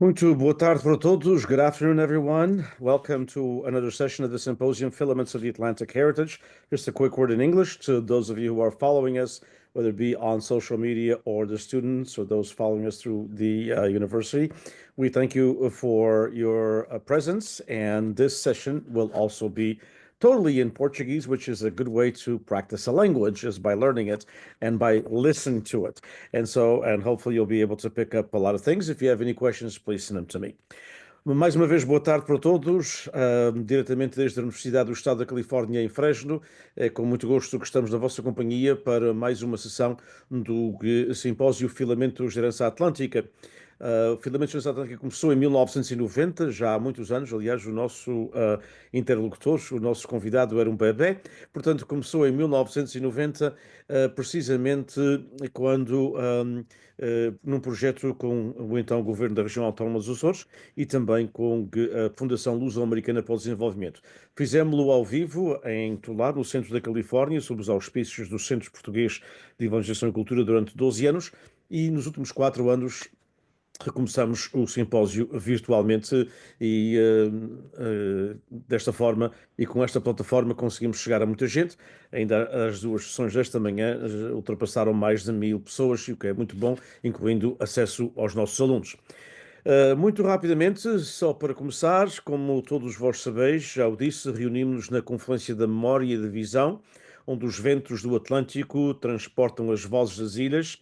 Muito boa tarde para todos. Good afternoon, everyone. Welcome to another session of the symposium, Filaments of the Atlantic Heritage. Just a quick word in English to those of you who are following us, whether it be on social media or the students or those following us through the university. We thank you for your presence, and this session will also be totally in Portuguese, which is a good way to practice a language, is by learning it and by listening to it. And hopefully you'll be able to pick up a lot of things. If you have any questions, please send them to me. Mais uma vez, boa tarde para todos, diretamente desde a Universidade do Estado da Califórnia, em Fresno. É com muito gosto que estamos na vossa companhia para mais uma sessão do Simpósio Filamentos de Herança Atlântica. O Filamentos de Herança Atlântica começou em 1990, já há muitos anos. Aliás, o nosso interlocutor, o nosso convidado era um bebé. Portanto, começou em 1990, precisamente quando, num projeto com o então Governo da Região Autónoma dos Açores, e também com a Fundação Luso-Americana para o Desenvolvimento. Fizemos-lo ao vivo em Tulare, no centro da Califórnia, sob os auspícios do Centro Português de Evangelização e Cultura durante 12 anos, e nos últimos 4 anos recomeçamos o simpósio virtualmente e desta forma e com esta plataforma conseguimos chegar a muita gente. Ainda as duas sessões desta manhã ultrapassaram mais de 1000 pessoas, o que é muito bom, incluindo acesso aos nossos alunos. Muito rapidamente, só para começar, como todos vós sabeis, já o disse, reunimos-nos na Conferência da Memória e da Visão, onde os ventos do Atlântico transportam as vozes das ilhas,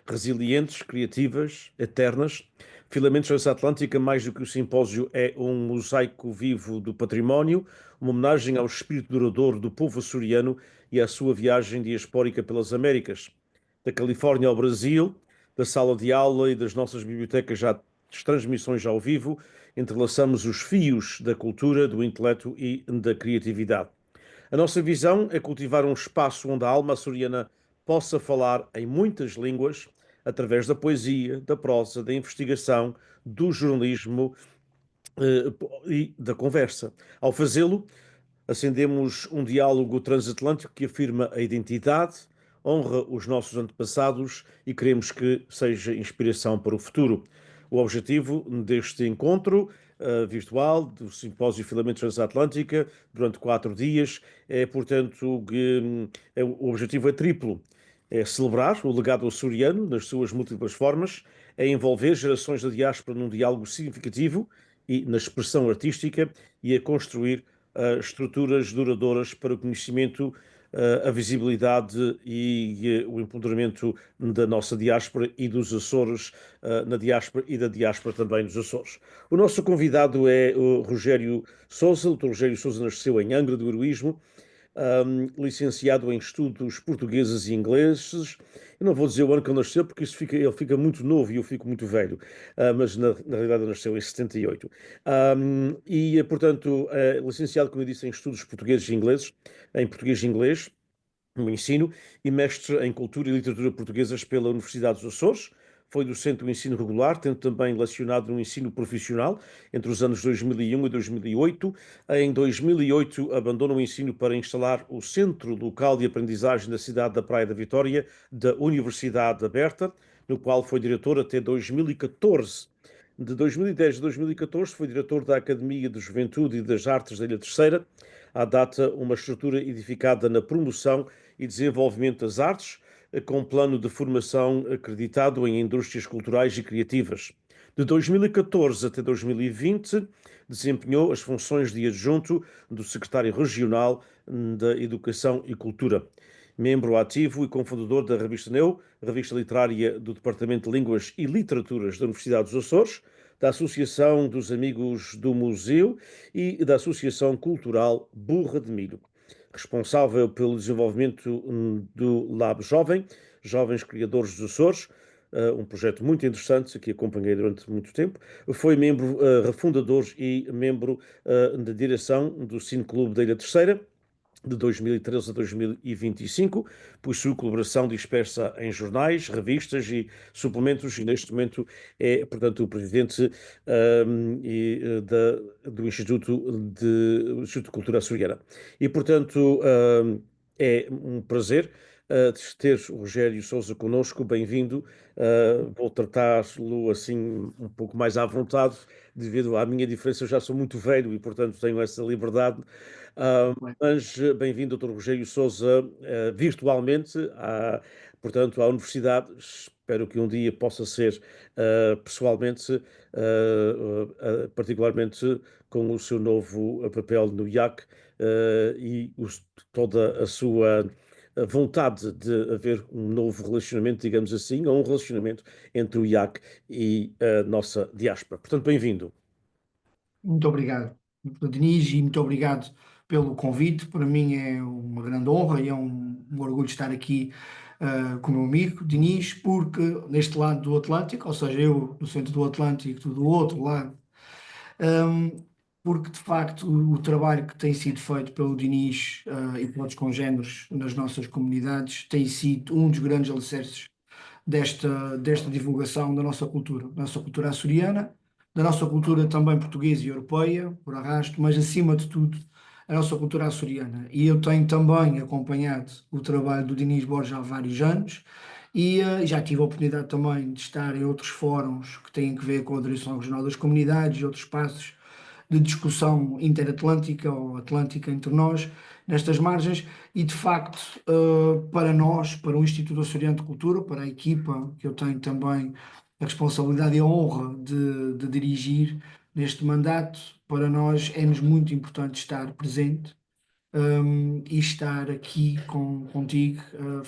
resilientes, criativas, eternas. Filamentos da Atlântica, mais do que o simpósio, é um mosaico vivo do património, uma homenagem ao espírito duradouro do povo açoriano e à sua viagem diaspórica pelas Américas. Da Califórnia ao Brasil, da sala de aula e das nossas bibliotecas já transmissões ao vivo, entrelaçamos os fios da cultura, do intelecto e da criatividade. A nossa visão é cultivar um espaço onde a alma açoriana possa falar em muitas línguas, através da poesia, da prosa, da investigação, do jornalismo e da conversa. Ao fazê-lo, acendemos um diálogo transatlântico que afirma a identidade, honra os nossos antepassados e queremos que seja inspiração para o futuro. O objetivo deste encontro virtual, do Simpósio Filamentos Transatlântica, durante 4 dias, é, portanto, o objetivo é triplo. É celebrar o legado açoriano nas suas múltiplas formas, é envolver gerações da diáspora num diálogo significativo e na expressão artística e a construir estruturas duradouras para o conhecimento, a visibilidade e o empoderamento da nossa diáspora e dos Açores na diáspora e da diáspora também nos Açores. O nosso convidado é o Rogério Sousa. O Dr. Rogério Sousa nasceu em Angra do Heroísmo, licenciado em estudos portugueses e ingleses. Eu não vou dizer o ano que ele nasceu, porque ele fica muito novo e eu fico muito velho, mas na realidade ele nasceu em 78. Portanto, licenciado, como eu disse, em estudos portugueses e ingleses, em português e inglês, no ensino, e mestre em Cultura e Literatura Portuguesas pela Universidade dos Açores. Foi docente do ensino regular, tendo também lecionado no ensino profissional entre os anos 2001 e 2008. Em 2008, abandona o ensino para instalar o Centro Local de Aprendizagem da cidade da Praia da Vitória, da Universidade Aberta, no qual foi diretor até 2014. De 2010 a 2014 foi diretor da Academia de Juventude e das Artes da Ilha Terceira, à data uma estrutura edificada na promoção e desenvolvimento das artes, com plano de formação acreditado em indústrias culturais e criativas. De 2014 até 2020, desempenhou as funções de adjunto do secretário regional da Educação e Cultura. Membro ativo e cofundador da revista Neu, revista literária do Departamento de Línguas e Literaturas da Universidade dos Açores, da Associação dos Amigos do Museu e da Associação Cultural Burra de Milho. Responsável pelo desenvolvimento do Lab Jovem, Jovens Criadores dos Açores, um projeto muito interessante que acompanhei durante muito tempo. Foi membro refundador e membro da direção do Cine Clube da Ilha Terceira, de 2013 a 2025, possui colaboração dispersa em jornais, revistas e suplementos e neste momento é, portanto, o presidente do Instituto de Cultura Açoriana. E, portanto, é um prazer de ter o Rogério Sousa connosco. Bem-vindo. Vou tratá-lo assim um pouco mais à vontade, devido à minha diferença. Eu já sou muito velho e, portanto, tenho essa liberdade. Mas bem-vindo, Dr. Rogério Sousa, virtualmente, portanto, à Universidade. Espero que um dia possa ser pessoalmente, particularmente com o seu novo papel no IAC e toda a sua vontade de haver um novo relacionamento, digamos assim, ou um relacionamento entre o IAC e a nossa diáspora. Portanto, bem-vindo. Muito obrigado, Denis, e muito obrigado pelo convite. Para mim é uma grande honra e é um orgulho estar aqui com o meu amigo Denis, porque neste lado do Atlântico, ou seja, eu no centro do Atlântico, tu do outro lado, um, porque de facto o trabalho que tem sido feito pelo Denis e pelos congéneres nas nossas comunidades tem sido um dos grandes alicerces desta divulgação da nossa cultura açoriana, da nossa cultura também portuguesa e europeia, por arrasto, mas acima de tudo, a nossa cultura açoriana. E eu tenho também acompanhado o trabalho do Dinis Borges há vários anos e já tive a oportunidade também de estar em outros fóruns que têm que ver com a Direção Regional das Comunidades e outros espaços de discussão interatlântica ou atlântica entre nós, nestas margens, e de facto, para nós, para o Instituto Açoriano de Cultura, para a equipa que eu tenho também a responsabilidade e a honra de dirigir neste mandato, para nós é-nos muito importante estar presente. E estar aqui contigo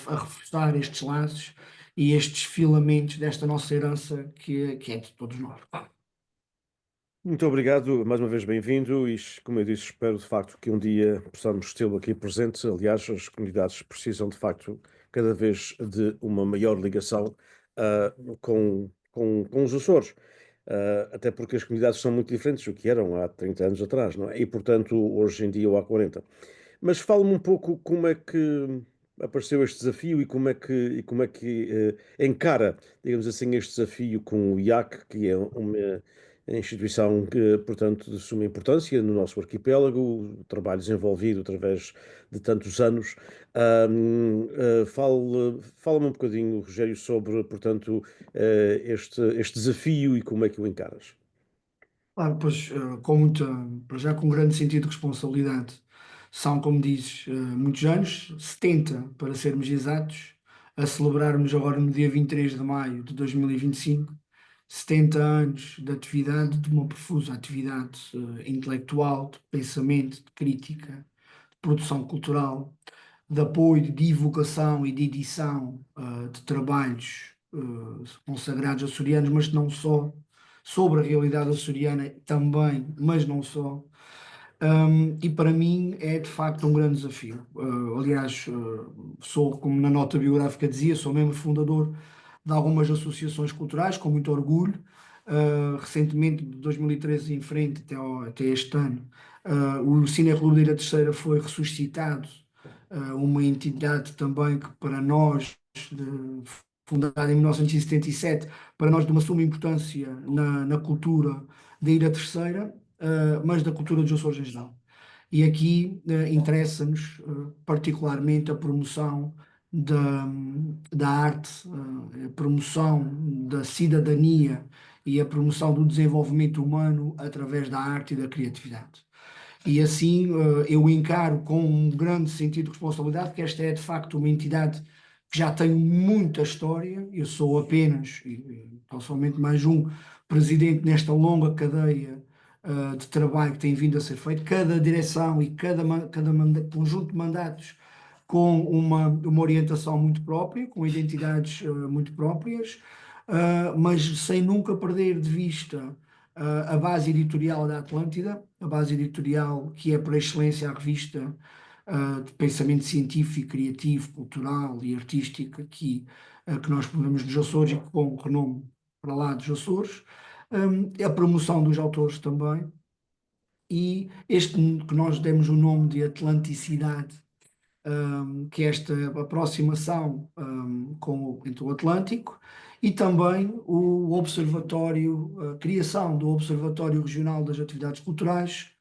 a reforçar estes laços e estes filamentos desta nossa herança que é de todos nós. Muito obrigado, mais uma vez bem-vindo e, como eu disse, espero de facto que um dia possamos tê-lo aqui presente. Aliás, as comunidades precisam de facto cada vez de uma maior ligação com os Açores. Até porque as comunidades são muito diferentes do que eram há 30 anos atrás, não é? E, portanto, hoje em dia ou há 40. Mas fala-me um pouco como é que apareceu este desafio e como é que encara, digamos assim, este desafio com o IAC, que é uma instituição que, portanto, de suma importância no nosso arquipélago, o trabalho desenvolvido através de tantos anos. Fala-me um bocadinho, Rogério, sobre, portanto, este desafio e como é que o encaras. Claro, pois, para já com grande sentido de responsabilidade. São, como dizes, muitos anos, 70 para sermos exatos, a celebrarmos agora no dia 23 de maio de 2025, 70 anos de atividade, de uma profusa atividade intelectual, de pensamento, de crítica, de produção cultural, de apoio, de divulgação e de edição de trabalhos consagrados açorianos, mas não só, sobre a realidade açoriana também, mas não só. E para mim é de facto um grande desafio. Aliás, sou, como na nota biográfica dizia, sou membro fundador de algumas associações culturais, com muito orgulho. Recentemente, de 2013 em frente até este ano, o Cine Clube da Ilha Terceira foi ressuscitado, uma entidade também que para nós, fundada em 1977, para nós de uma suma importância na cultura da Ilha Terceira, mas da cultura dos Açores em geral. E aqui interessa-nos particularmente a promoção da arte, a promoção da cidadania e a promoção do desenvolvimento humano através da arte e da criatividade. E assim eu encaro com um grande sentido de responsabilidade que esta é de facto uma entidade que já tem muita história. Eu sou apenas, tão somente mais um, presidente nesta longa cadeia de trabalho que tem vindo a ser feito. Cada direção e cada conjunto de mandatos com uma orientação muito própria, com identidades muito próprias, mas sem nunca perder de vista a base editorial da Atlântida, a base editorial que é por excelência a revista de pensamento científico, criativo, cultural e artístico aqui que nós promovemos nos Açores e com renome para lá dos Açores, a promoção dos autores também, e este que nós demos o nome de Atlanticidade, que é esta aproximação entre o Atlântico, e também o Observatório, a criação do Observatório Regional das Atividades Culturais,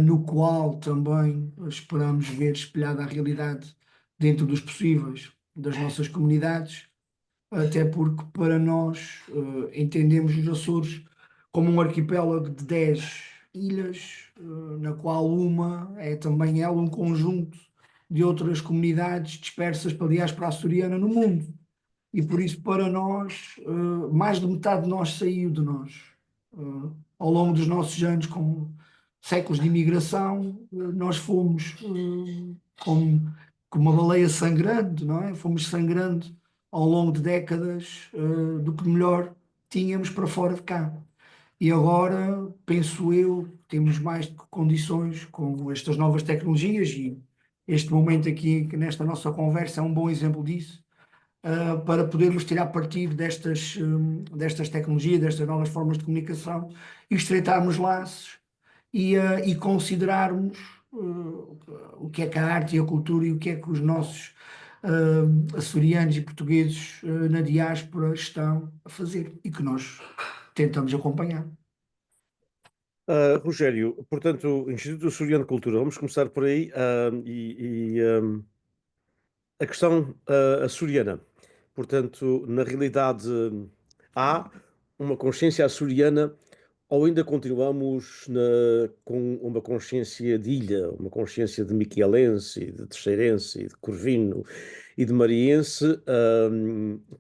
no qual também esperamos ver espelhada a realidade dentro dos possíveis, das nossas comunidades, até porque para nós entendemos os Açores como um arquipélago de 10 ilhas, na qual uma é também ela um conjunto de outras comunidades dispersas para a diáspora açoriana no mundo. E por isso, para nós, mais de metade de nós saiu de nós. Ao longo dos nossos anos, com séculos de imigração, nós fomos como uma baleia sangrando, não é? Fomos sangrando ao longo de décadas, do que melhor tínhamos para fora de cá. E agora, penso eu, temos mais do que condições com estas novas tecnologias e este momento aqui, nesta nossa conversa, é um bom exemplo disso, para podermos tirar partido destas tecnologias, destas novas formas de comunicação e estreitarmos laços e considerarmos o que é que a arte e a cultura e o que é que os nossos açorianos e portugueses na diáspora estão a fazer e que nós tentamos acompanhar. Rogério, portanto, Instituto Açoriano de Cultura, vamos começar por aí. A questão açoriana. Portanto, na realidade, há uma consciência açoriana ou ainda continuamos com uma consciência de ilha, uma consciência de miquelense, de terceirense, de corvino e de mariense,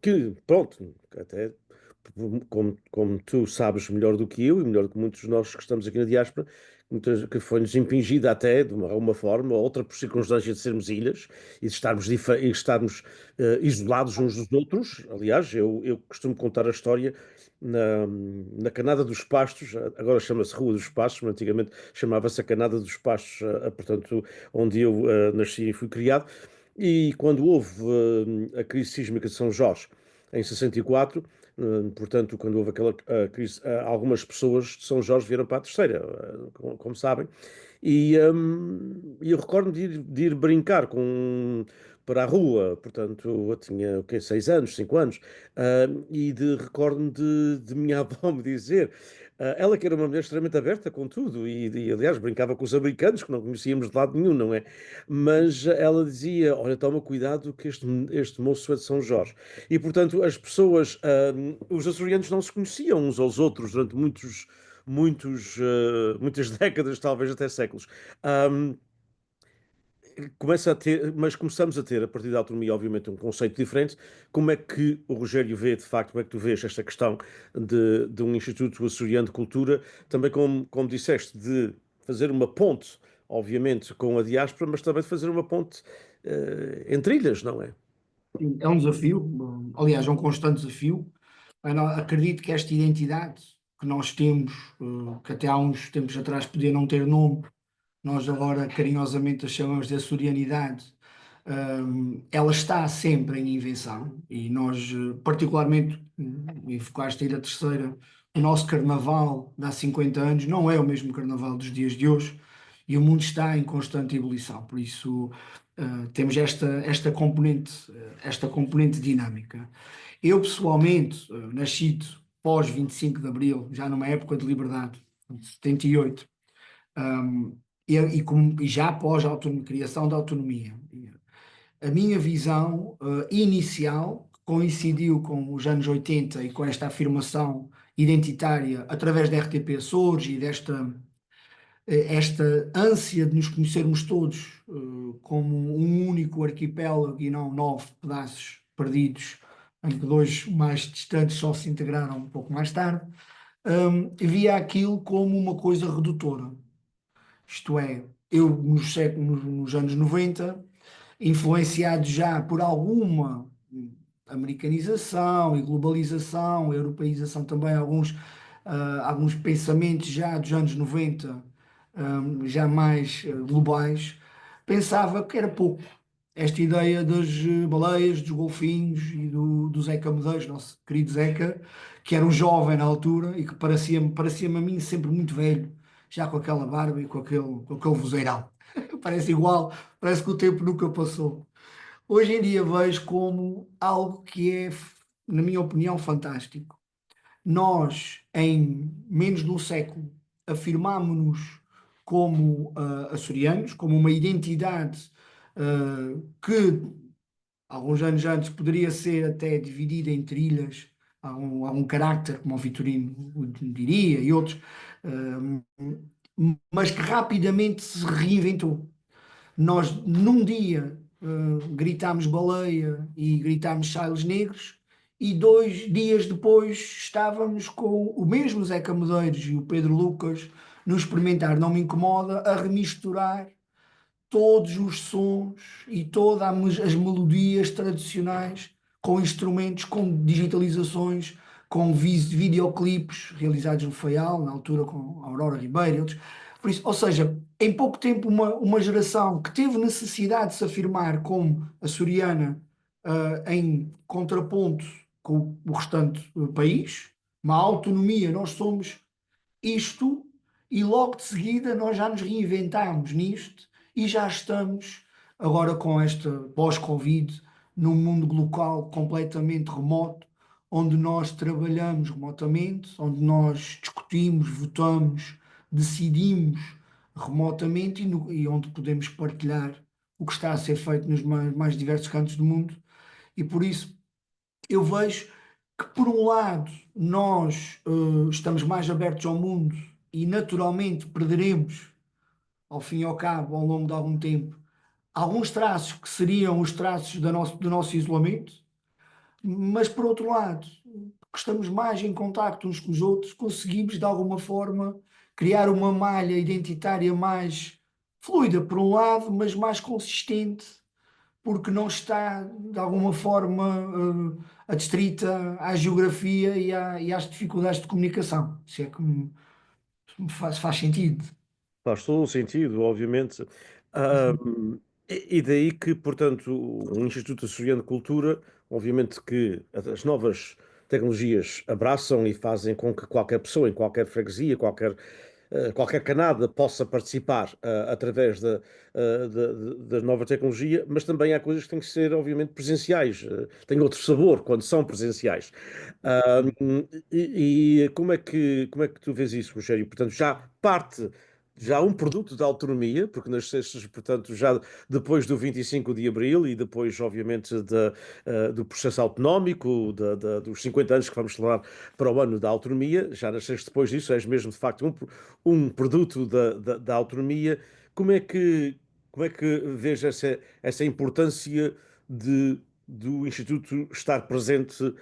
que, pronto, até como tu sabes melhor do que eu e melhor do que muitos de nós que estamos aqui na diáspora, que foi-nos impingida até, de uma forma ou outra, por circunstância de sermos ilhas e de estarmos isolados uns dos outros. Aliás, eu costumo contar a história na Canada dos Pastos, agora chama-se Rua dos Pastos, mas antigamente chamava-se a Canada dos Pastos, portanto, onde eu nasci e fui criado. E quando houve a crise sísmica de São Jorge, em 64, portanto, quando houve aquela crise, algumas pessoas de São Jorge vieram para a Terceira, como sabem, e eu recordo de ir brincar para a rua, portanto, eu tinha, o quê, 6 anos, 5 anos, e recordo-me de minha avó me dizer, ela que era uma mulher extremamente aberta com tudo, aliás brincava com os americanos, que não conhecíamos de lado nenhum, não é? Mas ela dizia, olha, toma cuidado que este moço é de São Jorge. E, portanto, as pessoas, os açorianos não se conheciam uns aos outros durante muitas décadas, talvez até séculos. Um, mas começamos a ter, a partir da autonomia, obviamente, um conceito diferente. Como é que o Rogério vê, de facto, como é que tu vês esta questão de um Instituto Açoriano de Cultura, também como disseste, de fazer uma ponte, obviamente, com a diáspora, mas também de fazer uma ponte entre ilhas, não é? É um desafio, aliás, é um constante desafio. Acredito que esta identidade que nós temos, que até há uns tempos atrás podia não ter nome, nós agora carinhosamente a chamamos de açorianidade, ela está sempre em invenção e nós, particularmente, e focaste aí a terceira, o nosso carnaval de há 50 anos não é o mesmo carnaval dos dias de hoje e o mundo está em constante ebulição, por isso temos esta componente dinâmica. Eu pessoalmente, nascido pós 25 de Abril, já numa época de liberdade, de 78, e já após a criação da autonomia. A minha visão inicial coincidiu com os anos 80 e com esta afirmação identitária através da RTP Açores e esta ânsia de nos conhecermos todos como um único arquipélago e não 9 pedaços perdidos, em que dois mais distantes só se integraram um pouco mais tarde, via aquilo como uma coisa redutora. Isto é, eu nos anos 90, influenciado já por alguma americanização e globalização, europeização também, alguns pensamentos já dos anos 90, já mais globais, pensava que era pouco. Esta ideia das baleias, dos golfinhos e do Zeca Medeiros, nosso querido Zeca, que era um jovem na altura e que parecia-me a mim sempre muito velho, já com aquela barba e com aquele vozeirão. Parece igual, parece que o tempo nunca passou. Hoje em dia vejo como algo que é, na minha opinião, fantástico. Nós, em menos de um século, afirmámonos como açorianos, como uma identidade que alguns anos antes poderia ser até dividida em trilhas, há um carácter, como o Vitorino diria, e outros, mas que rapidamente se reinventou. Nós, num dia, gritámos baleia e gritámos saios negros, e 2 dias depois estávamos com o mesmo Zeca Medeiros e o Pedro Lucas no Experimentar Não Me Incomoda a remisturar todos os sons e todas as melodias tradicionais com instrumentos, com digitalizações, com videoclipes realizados no Faial, na altura com a Aurora Ribeiro e outros. Por isso, ou seja, em pouco tempo uma geração que teve necessidade de se afirmar como açoriana, em contraponto com o restante país, uma autonomia, nós somos isto, e logo de seguida nós já nos reinventámos nisto e já estamos agora com esta pós-Covid num mundo local completamente remoto, onde nós trabalhamos remotamente, onde nós discutimos, votamos, decidimos remotamente e onde podemos partilhar o que está a ser feito nos mais diversos cantos do mundo. E por isso eu vejo que, por um lado, nós estamos mais abertos ao mundo e, naturalmente, perderemos, ao fim e ao cabo, ao longo de algum tempo, alguns traços que seriam os traços do nosso isolamento, mas, por outro lado, que estamos mais em contacto uns com os outros, conseguimos, de alguma forma, criar uma malha identitária mais fluida, por um lado, mas mais consistente porque não está, de alguma forma, adstrita à geografia e às dificuldades de comunicação. Se é que me faz sentido. Faz todo o sentido, obviamente. Ahm, e daí que, portanto, o Instituto Açoriano de Cultura, obviamente que as novas tecnologias abraçam e fazem com que qualquer pessoa, em qualquer freguesia, qualquer Canada possa participar através da nova tecnologia, mas também há coisas que têm que ser, obviamente, presenciais, têm outro sabor quando são presenciais. E como é que tu vês isso, Rogério? Portanto, já um produto da autonomia, porque nasceste, portanto, já depois do 25 de Abril e depois, obviamente, do processo autonómico, dos 50 anos que vamos celebrar para o ano da autonomia, já nasceste depois disso, és mesmo, de facto, um produto da autonomia. Como é que vês essa importância do Instituto estar presente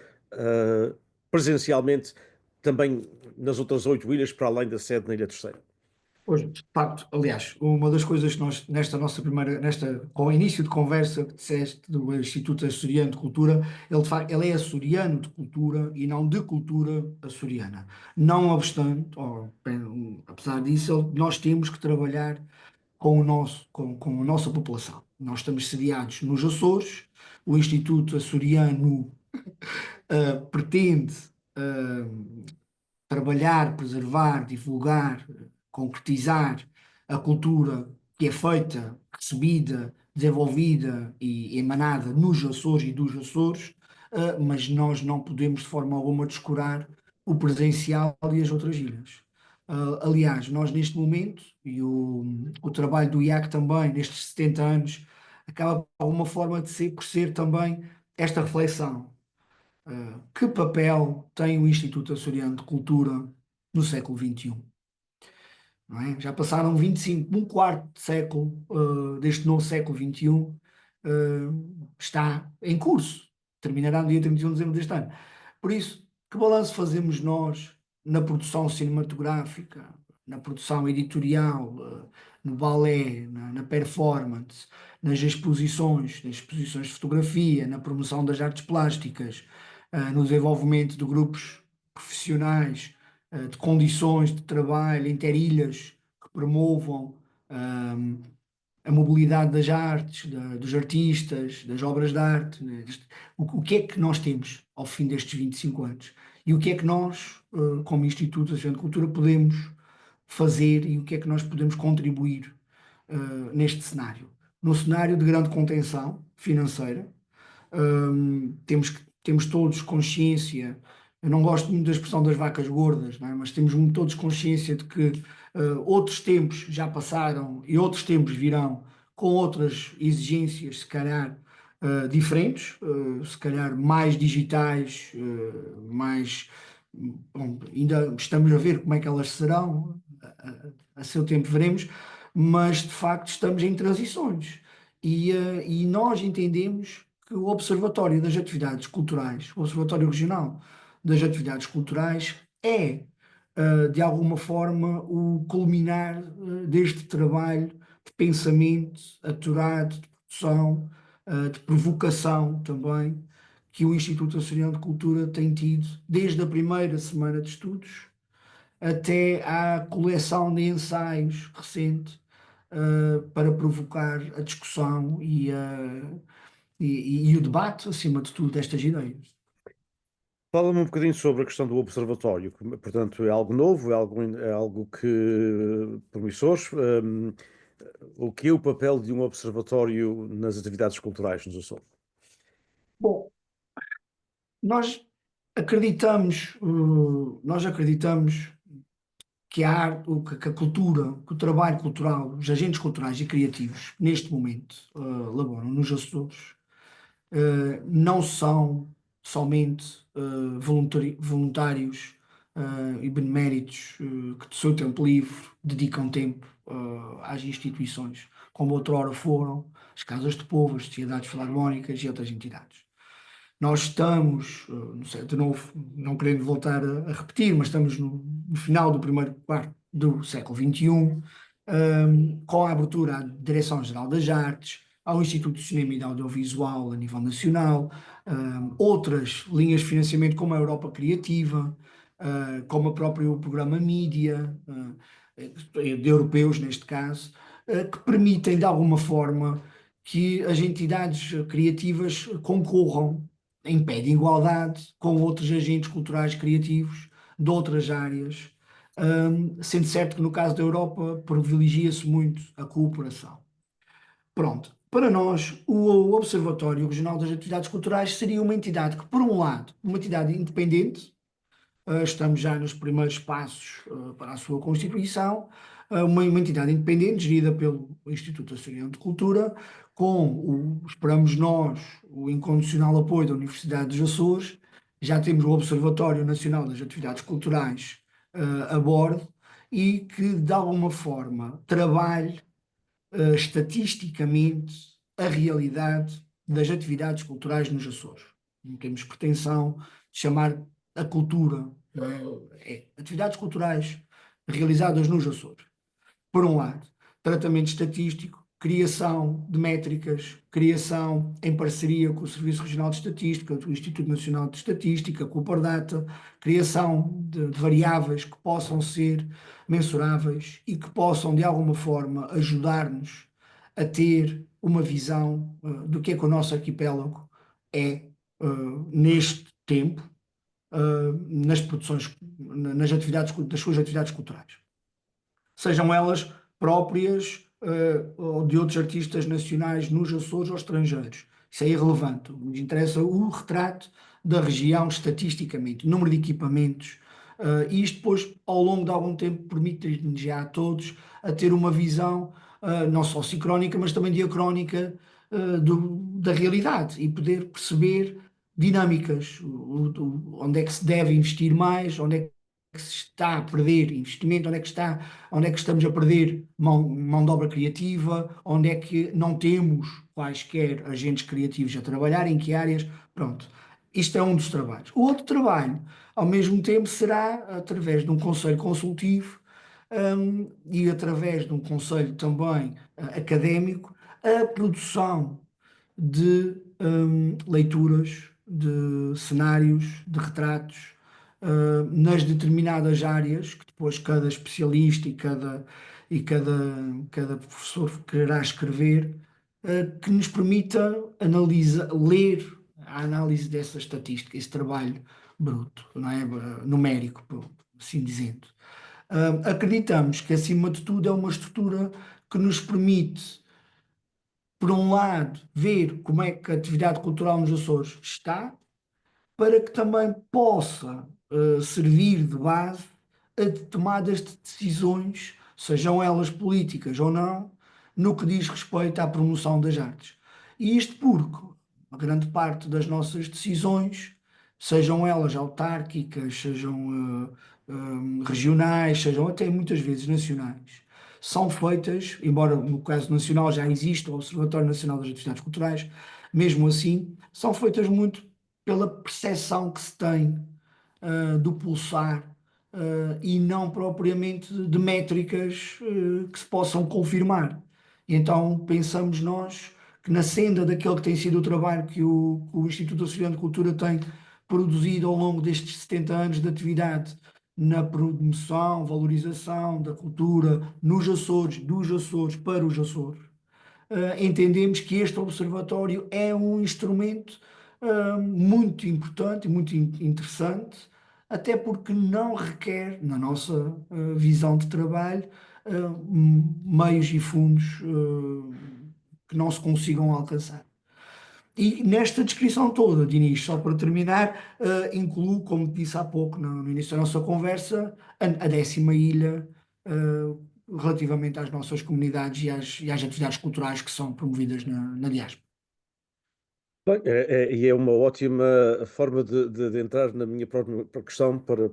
presencialmente também nas outras 8 ilhas, para além da sede na Ilha Terceira? Pois, de facto, aliás, uma das coisas que nós, nesta nossa primeira, com o início de conversa que disseste do Instituto Açoriano de Cultura, ele, de facto, ele é açoriano de cultura e não de cultura açoriana. Não obstante, apesar disso, nós temos que trabalhar com a nossa população. Nós estamos sediados nos Açores, o Instituto Açoriano pretende trabalhar, preservar, divulgar, concretizar a cultura que é feita, recebida, desenvolvida e emanada nos Açores e dos Açores, mas nós não podemos de forma alguma descurar o presencial e as outras ilhas. Aliás, nós neste momento, e o trabalho do IAC também, nestes 70 anos, acaba de alguma forma por ser também esta reflexão. Que papel tem o Instituto Açoriano de Cultura no século XXI? Não é? Já passaram 25, um quarto de século, deste novo século XXI, está em curso. Terminará no dia 31 de dezembro deste ano. Por isso, que balanço fazemos nós na produção cinematográfica, na produção editorial, no balé, na performance, nas exposições de fotografia, na promoção das artes plásticas, no desenvolvimento de grupos profissionais, de condições de trabalho interilhas que promovam a mobilidade das artes, dos artistas, das obras de arte, né? O que é que nós temos ao fim destes 25 anos? E o que é que nós, como Instituto Nacional de Cultura, podemos fazer e o que é que nós podemos contribuir, neste cenário? No cenário de grande contenção financeira, temos todos consciência, eu não gosto muito da expressão das vacas gordas, não é? Mas temos todos consciência de que outros tempos já passaram e outros tempos virão com outras exigências, se calhar diferentes, se calhar mais digitais, mais. Bom, ainda estamos a ver como é que elas serão, a seu tempo veremos, mas de facto estamos em transições. E nós entendemos que o Observatório das Atividades Culturais, o Observatório Regional das Atividades Culturais, é, de alguma forma, o culminar, deste trabalho de pensamento aturado, de produção, de provocação também, que o Instituto Açoriano de Cultura tem tido desde a primeira semana de estudos até à coleção de ensaios recente, para provocar a discussão e o debate, acima de tudo, destas ideias. Fala-me um bocadinho sobre a questão do observatório. Portanto, é algo novo, é algo que promissor. O que é o papel de um observatório nas atividades culturais nos Açores? Bom, nós nós acreditamos que a arte, que a cultura, que o trabalho cultural, os agentes culturais e criativos, neste momento, laboram nos Açores, não são somente voluntários e beneméritos que, do seu tempo livre, dedicam tempo às instituições, como outrora foram as casas de povo, as sociedades filarmónicas e outras entidades. Nós estamos, não sei, de novo, não querendo voltar a repetir, mas estamos no final do primeiro quarto do século XXI, com a abertura à Direção-Geral das Artes, ao Instituto de Cinema e de Audiovisual a nível nacional, outras linhas de financiamento como a Europa Criativa, como o próprio programa Mídia, de europeus neste caso, que permitem de alguma forma que as entidades criativas concorram em pé de igualdade com outros agentes culturais criativos de outras áreas, sendo certo que no caso da Europa privilegia-se muito a cooperação. Pronto, para nós, o Observatório Regional das Atividades Culturais seria uma entidade que, por um lado, uma entidade independente, estamos já nos primeiros passos para a sua constituição, uma entidade independente gerida pelo Instituto Açoriano de Cultura, com esperamos nós, o incondicional apoio da Universidade dos Açores. Já temos o Observatório Nacional das Atividades Culturais a bordo e que, de alguma forma, trabalhe estatisticamente a realidade das atividades culturais nos Açores. Não temos pretensão de chamar a cultura, atividades culturais realizadas nos Açores. Por um lado, tratamento estatístico, criação de métricas, criação em parceria com o Serviço Regional de Estatística, do Instituto Nacional de Estatística, com o Pordata, criação de variáveis que possam ser mensuráveis e que possam, de alguma forma, ajudar-nos a ter uma visão do que é que o nosso arquipélago é neste tempo, nas produções, nas atividades, das suas atividades culturais. Sejam elas próprias ou de outros artistas nacionais nos Açores ou estrangeiros. Isso é irrelevante. Nos interessa o retrato da região estatisticamente, número de equipamentos. E isto depois, ao longo de algum tempo, permite-nos já a todos a ter uma visão não só sincrónica, mas também diacrónica da realidade e poder perceber dinâmicas, onde é que se deve investir mais, onde é que se está a perder investimento, onde é que estamos a perder mão de obra criativa, onde é que não temos quaisquer agentes criativos a trabalhar, em que áreas, pronto. Isto é um dos trabalhos. O outro trabalho, ao mesmo tempo, será através de um conselho consultivo, e através de um conselho também académico, a produção de leituras, de cenários, de retratos, nas determinadas áreas que depois cada especialista e cada professor quererá escrever, que nos permita ler a análise dessa estatística, esse trabalho bruto, não é? Numérico, por assim dizendo. Acreditamos que, acima de tudo, é uma estrutura que nos permite, por um lado, ver como é que a atividade cultural nos Açores está, para que também possa servir de base a tomadas de decisões, sejam elas políticas ou não, no que diz respeito à promoção das artes. E isto porque a grande parte das nossas decisões, sejam elas autárquicas, sejam regionais, sejam até muitas vezes nacionais, são feitas, embora no caso nacional já exista o Observatório Nacional das Atividades Culturais, mesmo assim, são feitas muito pela percepção que se tem do pulsar e não propriamente de métricas que se possam confirmar. E então pensamos nós que na senda daquele que tem sido o trabalho que o Instituto Açoriano de Cultura tem produzido ao longo destes 70 anos de atividade na promoção, valorização da cultura nos Açores, dos Açores para os Açores, entendemos que este observatório é um instrumento muito importante e muito interessante, até porque não requer, na nossa visão de trabalho, meios e fundos que não se consigam alcançar. E nesta descrição toda, Diniz, só para terminar, incluo, como disse há pouco no início da nossa conversa, a 10ª ilha, relativamente às nossas comunidades e às atividades culturais que são promovidas na diáspora. Bem, e é uma ótima forma de entrar na minha própria questão para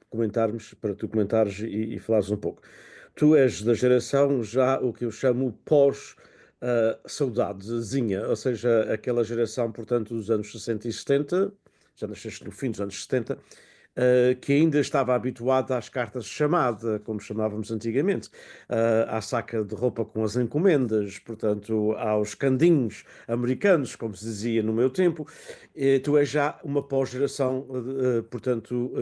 comentarmos, para tu comentares e falares um pouco. Tu és da geração já o que eu chamo pós saudadezinha, ou seja, aquela geração, portanto, dos anos 60 e 70, já nasceste no fim dos anos 70, que ainda estava habituada às cartas de chamada, como chamávamos antigamente, à saca de roupa com as encomendas, portanto, aos candinhos americanos, como se dizia no meu tempo. Tu és já uma pós-geração, portanto,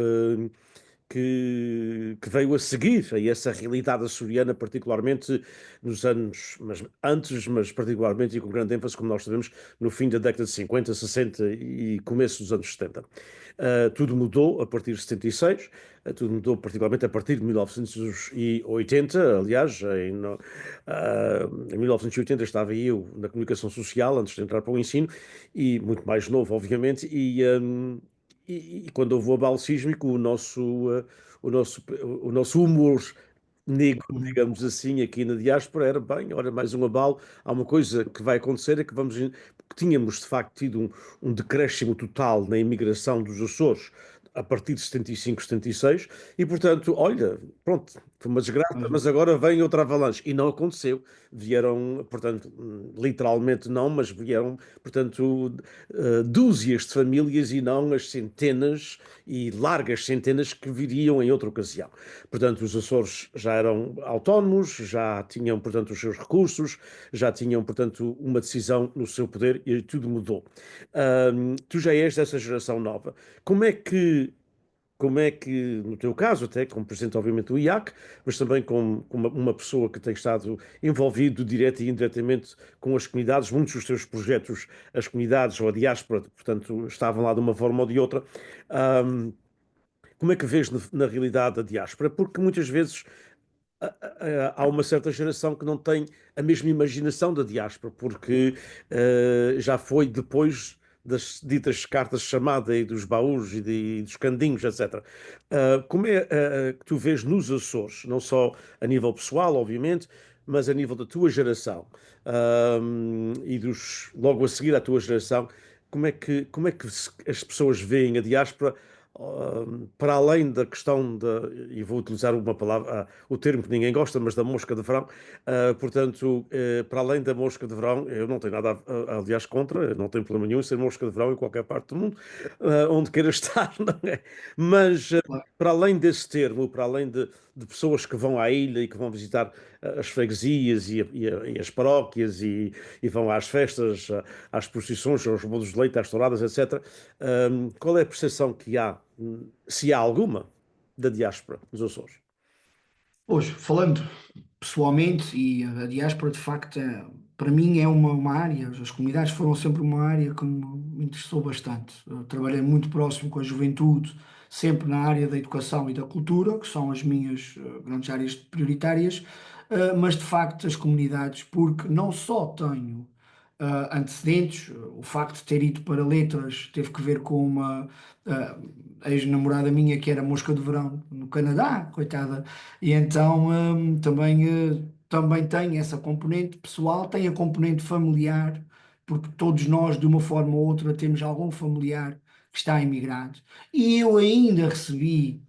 que veio a seguir a essa realidade açoriana, particularmente nos anos, mas antes, mas particularmente e com grande ênfase, como nós sabemos, no fim da década de 50, 60 e começo dos anos 70. Tudo mudou a partir de 76, tudo mudou particularmente a partir de 1980, aliás, em 1980 estava eu na comunicação social, antes de entrar para o ensino, e muito mais novo, obviamente, e quando houve o abalo sísmico, o nosso humor negro, Uhum. digamos assim, aqui na diáspora era bem, ora, mais um abalo, há uma coisa que vai acontecer, é que porque tínhamos de facto tido um decréscimo total na imigração dos Açores a partir de 75, 76, e portanto, olha, pronto, foi uma desgraça, Pois, mas agora vem outra avalanche, e não aconteceu, vieram, portanto, literalmente não, mas vieram, portanto, dúzias de famílias e não as centenas e largas centenas que viriam em outra ocasião. Portanto, os Açores já eram autónomos, já tinham, portanto, os seus recursos, já tinham, portanto, uma decisão no seu poder e tudo mudou. Tu já és dessa geração nova. Como é que no teu caso, até como presidente, obviamente, do IAC, mas também como uma pessoa que tem estado envolvido direta e indiretamente com as comunidades, muitos dos teus projetos, as comunidades ou a diáspora, portanto, estavam lá de uma forma ou de outra. Ahm, Como é que vês na realidade a diáspora? Porque muitas vezes há uma certa geração que não tem a mesma imaginação da diáspora, porque já foi depois das ditas cartas de chamada e dos baús e dos candinhos, etc. Como é que tu vês nos Açores, não só a nível pessoal, obviamente, mas a nível da tua geração e logo a seguir à tua geração, como é que as pessoas veem a diáspora para além da questão e vou utilizar uma palavra, o termo que ninguém gosta, mas da mosca de verão, portanto, para além da mosca de verão, eu não tenho nada, aliás, contra, eu não tenho problema nenhum em ser mosca de verão em qualquer parte do mundo, onde queira estar, não é? Mas, claro. para além desse termo, para além de pessoas que vão à ilha e que vão visitar as freguesias e as paróquias e vão às festas, às procissões, aos bolos de leite, às touradas, etc. Qual é a percepção que há, se há alguma, da diáspora dos Açores? Hoje, falando pessoalmente, e a diáspora de facto, para mim é uma área, as comunidades foram sempre uma área que me interessou bastante. Eu trabalhei muito próximo com a juventude, sempre na área da educação e da cultura, que são as minhas grandes áreas prioritárias, mas de facto as comunidades, porque não só tenho antecedentes, o facto de ter ido para letras teve que ver com uma ex-namorada minha que era mosca de verão no Canadá, coitada, e então também também tem essa componente pessoal, tem a componente familiar, porque todos nós, de uma forma ou outra, temos algum familiar que está imigrado. E eu ainda recebi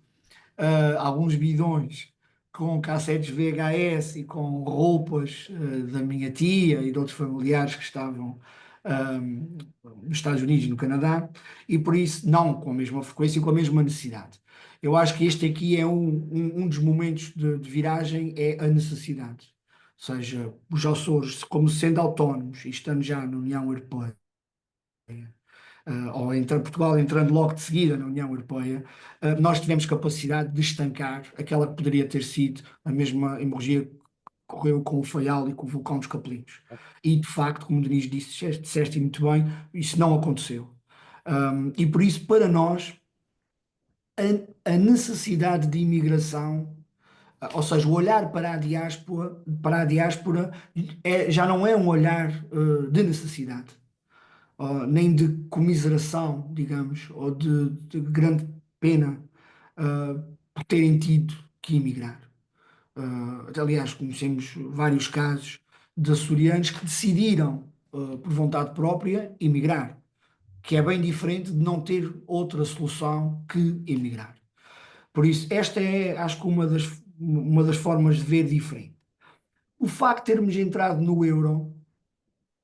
alguns bidões com cassetes VHS e com roupas da minha tia e de outros familiares que estavam nos Estados Unidos e no Canadá, e por isso não com a mesma frequência e com a mesma necessidade. Eu acho que este aqui é um dos momentos de viragem, é a necessidade. Ou seja, os Açores, como sendo autónomos e estando já na União Europeia, ou Portugal entrando logo de seguida na União Europeia, nós tivemos capacidade de estancar aquela que poderia ter sido a mesma hemorragia que ocorreu com o Faial e com o vulcão dos Capelinhos. E, de facto, como o Diniz disseste muito bem, isso não aconteceu. E por isso, para nós, a necessidade de imigração, ou seja, o olhar para a diáspora já não é um olhar de necessidade nem de comiseração, digamos, ou de grande pena por terem tido que emigrar. Aliás, conhecemos vários casos de açorianos que decidiram, por vontade própria, emigrar, que é bem diferente de não ter outra solução que emigrar. Por isso, esta é, acho que, uma das formas de ver diferente. O facto de termos entrado no euro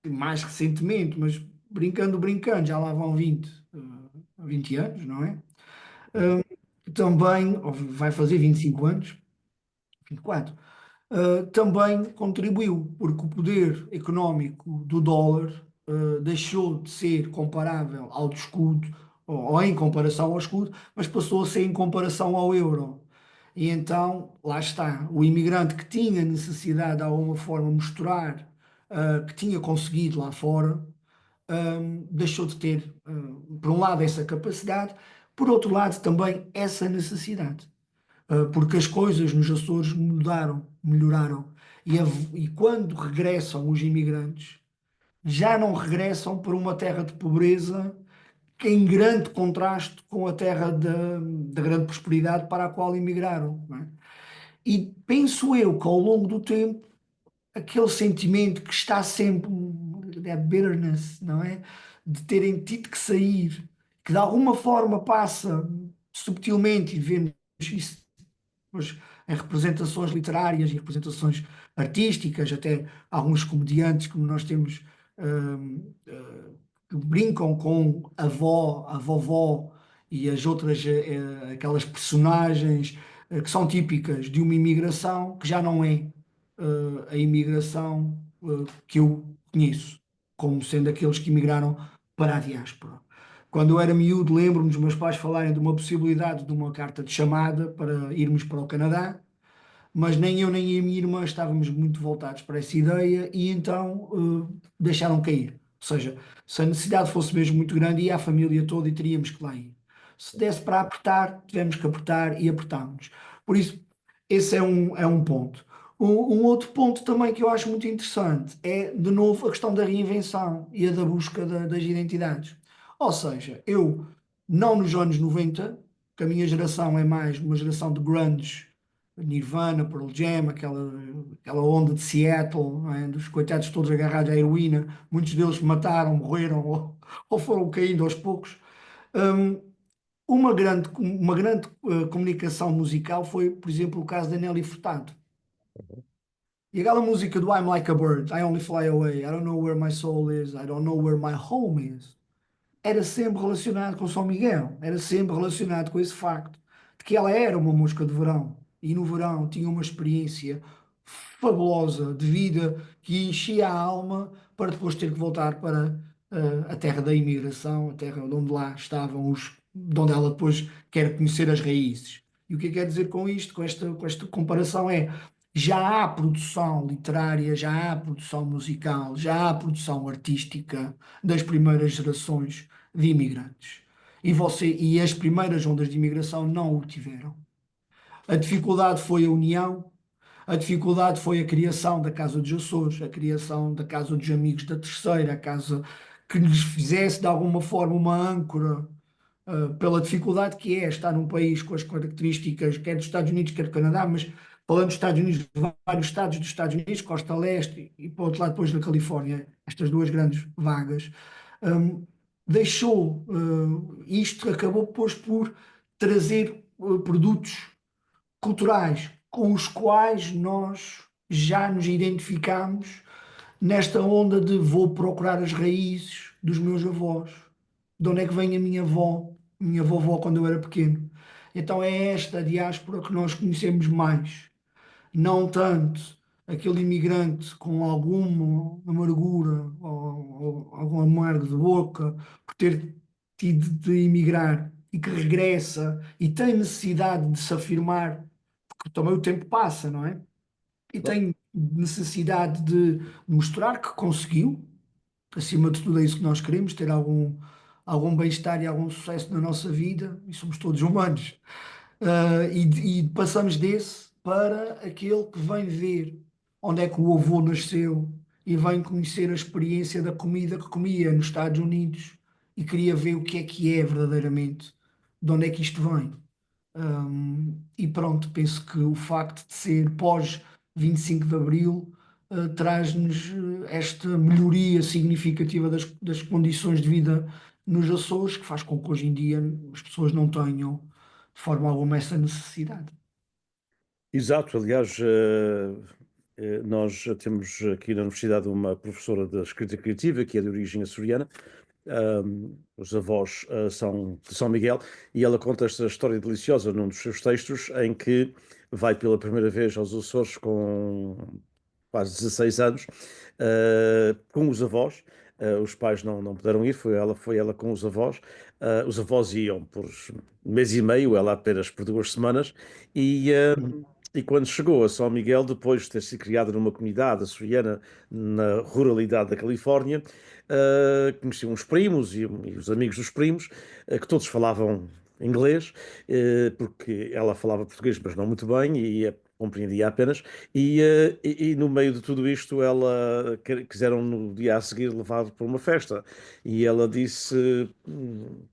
mais recentemente, mas brincando, já lá vão 20 anos, não é? Também, ou vai fazer 25 anos, 24, também contribuiu, porque o poder económico do dólar deixou de ser comparável ao do escudo, ou em comparação ao escudo, mas passou a ser em comparação ao euro. E então, lá está, o imigrante que tinha necessidade de alguma forma mostrar que tinha conseguido lá fora, deixou de ter, por um lado, essa capacidade, por outro lado, também essa necessidade. Porque as coisas nos Açores mudaram, melhoraram. E quando regressam os imigrantes, já não regressam para uma terra de pobreza que é em grande contraste com a terra da grande prosperidade para a qual imigraram, não é? E penso eu que ao longo do tempo aquele sentimento que está sempre, that bitterness, não é? De terem tido que sair, que de alguma forma passa subtilmente, e vemos isso depois em representações literárias e representações artísticas, até alguns comediantes, como nós temos, que brincam com a avó, a vovó e as outras, aquelas personagens, que são típicas de uma imigração que já não é a imigração que eu conheço, como sendo aqueles que imigraram para a diáspora. Quando eu era miúdo, lembro-me dos meus pais falarem de uma possibilidade de uma carta de chamada para irmos para o Canadá, mas nem eu nem a minha irmã estávamos muito voltados para essa ideia e então deixaram cair. Ou seja, se a necessidade fosse mesmo muito grande, ia a família toda e teríamos que lá ir. Se desse para apertar, tivemos que apertar e apertámos. Por isso, esse é um ponto. Um outro ponto também que eu acho muito interessante é, de novo, a questão da reinvenção e a da busca das identidades. Ou seja, eu, não nos anos 90, que a minha geração é mais uma geração de grunge, Nirvana, Pearl Jam, aquela onda de Seattle, não é? Dos coitados todos agarrados à heroína, muitos deles mataram, morreram ou foram caindo aos poucos. Um, uma grande comunicação musical foi, por exemplo, o caso da Nelly Furtado. E aquela música do I'm Like a Bird, I Only Fly Away, I don't know where my soul is, I don't know where my home is, era sempre relacionado com São Miguel, era sempre relacionado com esse facto de que ela era uma mosca de verão e no verão tinha uma experiência fabulosa de vida que enchia a alma para depois ter que voltar para a terra da imigração, a terra de onde lá estavam de onde ela depois quer conhecer as raízes. E o que quer dizer com isto, com esta comparação é já há produção literária, já há produção musical, já há produção artística das primeiras gerações de imigrantes. E as primeiras ondas de imigração não o tiveram. A dificuldade foi a união, a dificuldade foi a criação da Casa dos Açores, a criação da Casa dos Amigos da Terceira, a casa que lhes fizesse de alguma forma uma âncora, pela dificuldade que é estar num país com as características, quer dos Estados Unidos, quer do Canadá, mas falando dos Estados Unidos, vários estados dos Estados Unidos, Costa Leste e para o outro lado depois da Califórnia, estas duas grandes vagas, hum, deixou, isto acabou depois por trazer produtos culturais com os quais nós já nos identificamos nesta onda de vou procurar as raízes dos meus avós. De onde é que vem a minha vovó quando eu era pequeno? Então é esta diáspora que nós conhecemos mais, não tanto aquele imigrante com alguma amargura ou algum amargo de boca por ter tido de emigrar e que regressa e tem necessidade de se afirmar, porque também o tempo passa, não é? E tem necessidade de mostrar que conseguiu, acima de tudo é isso que nós queremos, ter algum bem-estar e algum sucesso na nossa vida, e somos todos humanos. E passamos desse para aquele que vem ver onde é que o avô nasceu e vem conhecer a experiência da comida que comia nos Estados Unidos e queria ver o que é verdadeiramente, de onde é que isto vem. E pronto, penso que o facto de ser pós 25 de Abril traz-nos esta melhoria significativa das condições de vida nos Açores, que faz com que hoje em dia as pessoas não tenham de forma alguma essa necessidade. Exato, aliás, nós temos aqui na universidade uma professora de escrita criativa que é de origem açoriana. Os avós são de São Miguel e ela conta esta história deliciosa num dos seus textos em que vai pela primeira vez aos Açores com quase 16 anos, com os avós. Os pais não puderam ir, foi ela com os avós. Os avós iam por mês e meio, ela apenas por 2 semanas. E, Uhum. e quando chegou a São Miguel, depois de ter sido criada numa comunidade açoriana na ruralidade da Califórnia, conheciam os primos e os amigos dos primos, que todos falavam inglês, porque ela falava português, mas não muito bem, e compreendia apenas. E no meio de tudo isto, ela quiseram no dia a seguir levar para uma festa. E ela disse,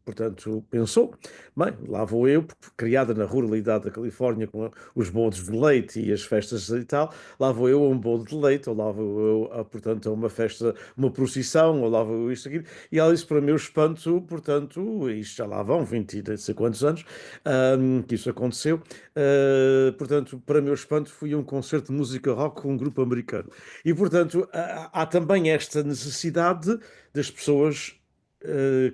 portanto, pensou, bem, lá vou eu, porque criada na ruralidade da Califórnia, com os bolos de leite e as festas e tal, lá vou eu a um bolo de leite, ou lá vou eu, portanto, a uma festa, uma procissão, ou lá vou eu isto aqui. E ela disse, para meu espanto, portanto, isto já lá vão 20 e não sei quantos anos, que isso aconteceu. Portanto, para meu espanto, fui a um concerto de música rock com um grupo americano. E, portanto, há também esta necessidade das pessoas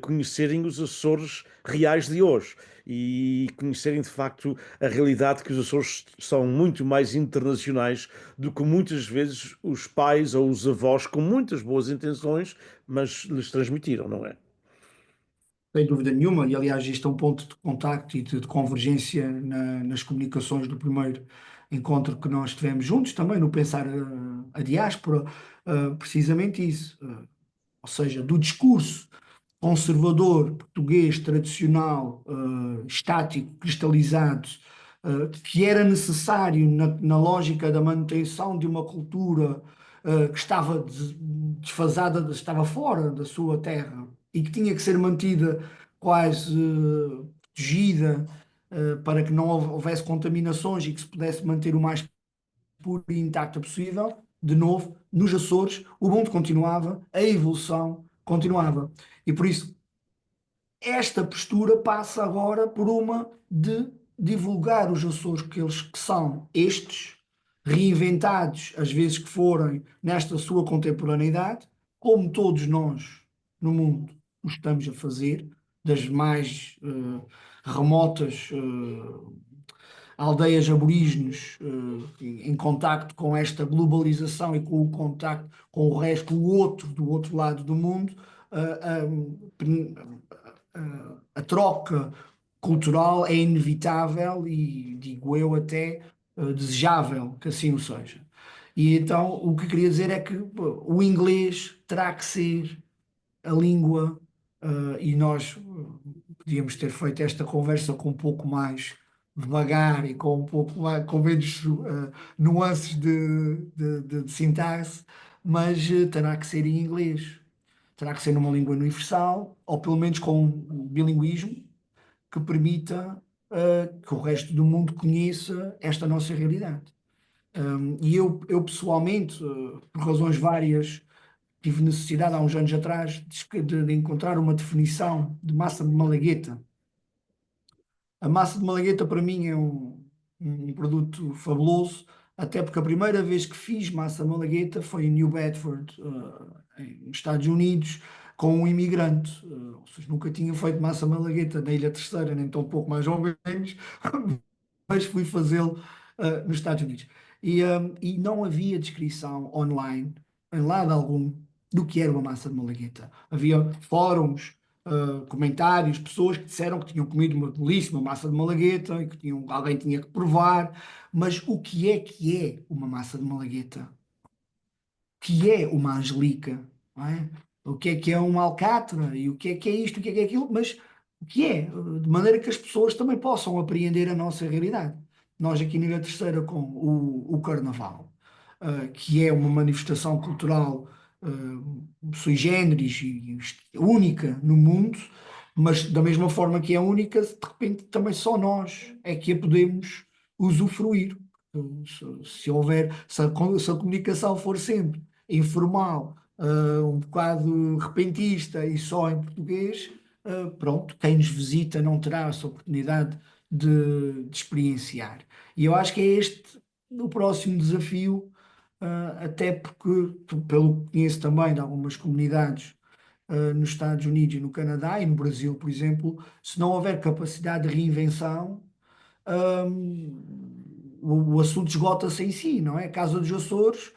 conhecerem os Açores reais de hoje e conhecerem de facto a realidade que os Açores são muito mais internacionais do que muitas vezes os pais ou os avós com muitas boas intenções, mas lhes transmitiram, não é? Sem dúvida nenhuma, e aliás, isto é um ponto de contacto e de convergência nas comunicações do primeiro encontro que nós tivemos juntos, também no pensar a diáspora, precisamente isso. Ou seja, do discurso conservador, português, tradicional, estático, cristalizado, que era necessário na lógica da manutenção de uma cultura, que estava desfasada, estava fora da sua terra e que tinha que ser mantida quase, protegida, para que não houvesse contaminações e que se pudesse manter o mais pura e intacta possível. De novo, nos Açores, o mundo continuava, a evolução continuava. E por isso, esta postura passa agora por uma de divulgar os Açores que eles que são estes, reinventados, às vezes que forem, nesta sua contemporaneidade, como todos nós no mundo o estamos a fazer, das mais remotas aldeias aborígenes, em contacto com esta globalização e com o contacto com o resto, o outro, do outro lado do mundo, a troca cultural é inevitável e, digo eu, até desejável que assim o seja. E então o que queria dizer é que pô, o inglês terá que ser a língua, e nós podíamos ter feito esta conversa com um pouco mais devagar e com um pouco mais, com menos nuances de sintaxe, mas terá que ser em inglês. Terá que ser numa língua universal, ou pelo menos com um bilinguismo que permita que o resto do mundo conheça esta nossa realidade. E eu pessoalmente, por razões várias, tive necessidade há uns anos atrás de encontrar uma definição de massa de malagueta. A massa de malagueta para mim é um produto fabuloso, até porque a primeira vez que fiz massa de malagueta foi em New Bedford, nos Estados Unidos, com um imigrante. Ou seja, nunca tinha feito massa de malagueta na Ilha Terceira, nem tão pouco mais ou menos, mas fui fazê-lo nos Estados Unidos. E não havia descrição online, em lado algum, do que era uma massa de malagueta. Havia fóruns, comentários, pessoas que disseram que tinham comido uma belíssima massa de malagueta e que alguém tinha que provar. Mas o que é uma massa de malagueta? Que é uma angelica, não é? O que é uma alcatra e o que é isto, o que é aquilo, mas o que é? De maneira que as pessoas também possam apreender a nossa realidade. Nós aqui na Ilha Terceira com o Carnaval, que é uma manifestação cultural sui generis e única no mundo, mas da mesma forma que é única, de repente também só nós é que a podemos usufruir. Se houver, se a comunicação for sempre informal, um bocado repentista e só em português, pronto, quem nos visita não terá essa oportunidade de experienciar. E eu acho que é este o próximo desafio, até porque, pelo que conheço também de algumas comunidades, nos Estados Unidos e no Canadá e no Brasil, por exemplo, se não houver capacidade de reinvenção, o assunto esgota-se em si, não é? A Casa dos Açores,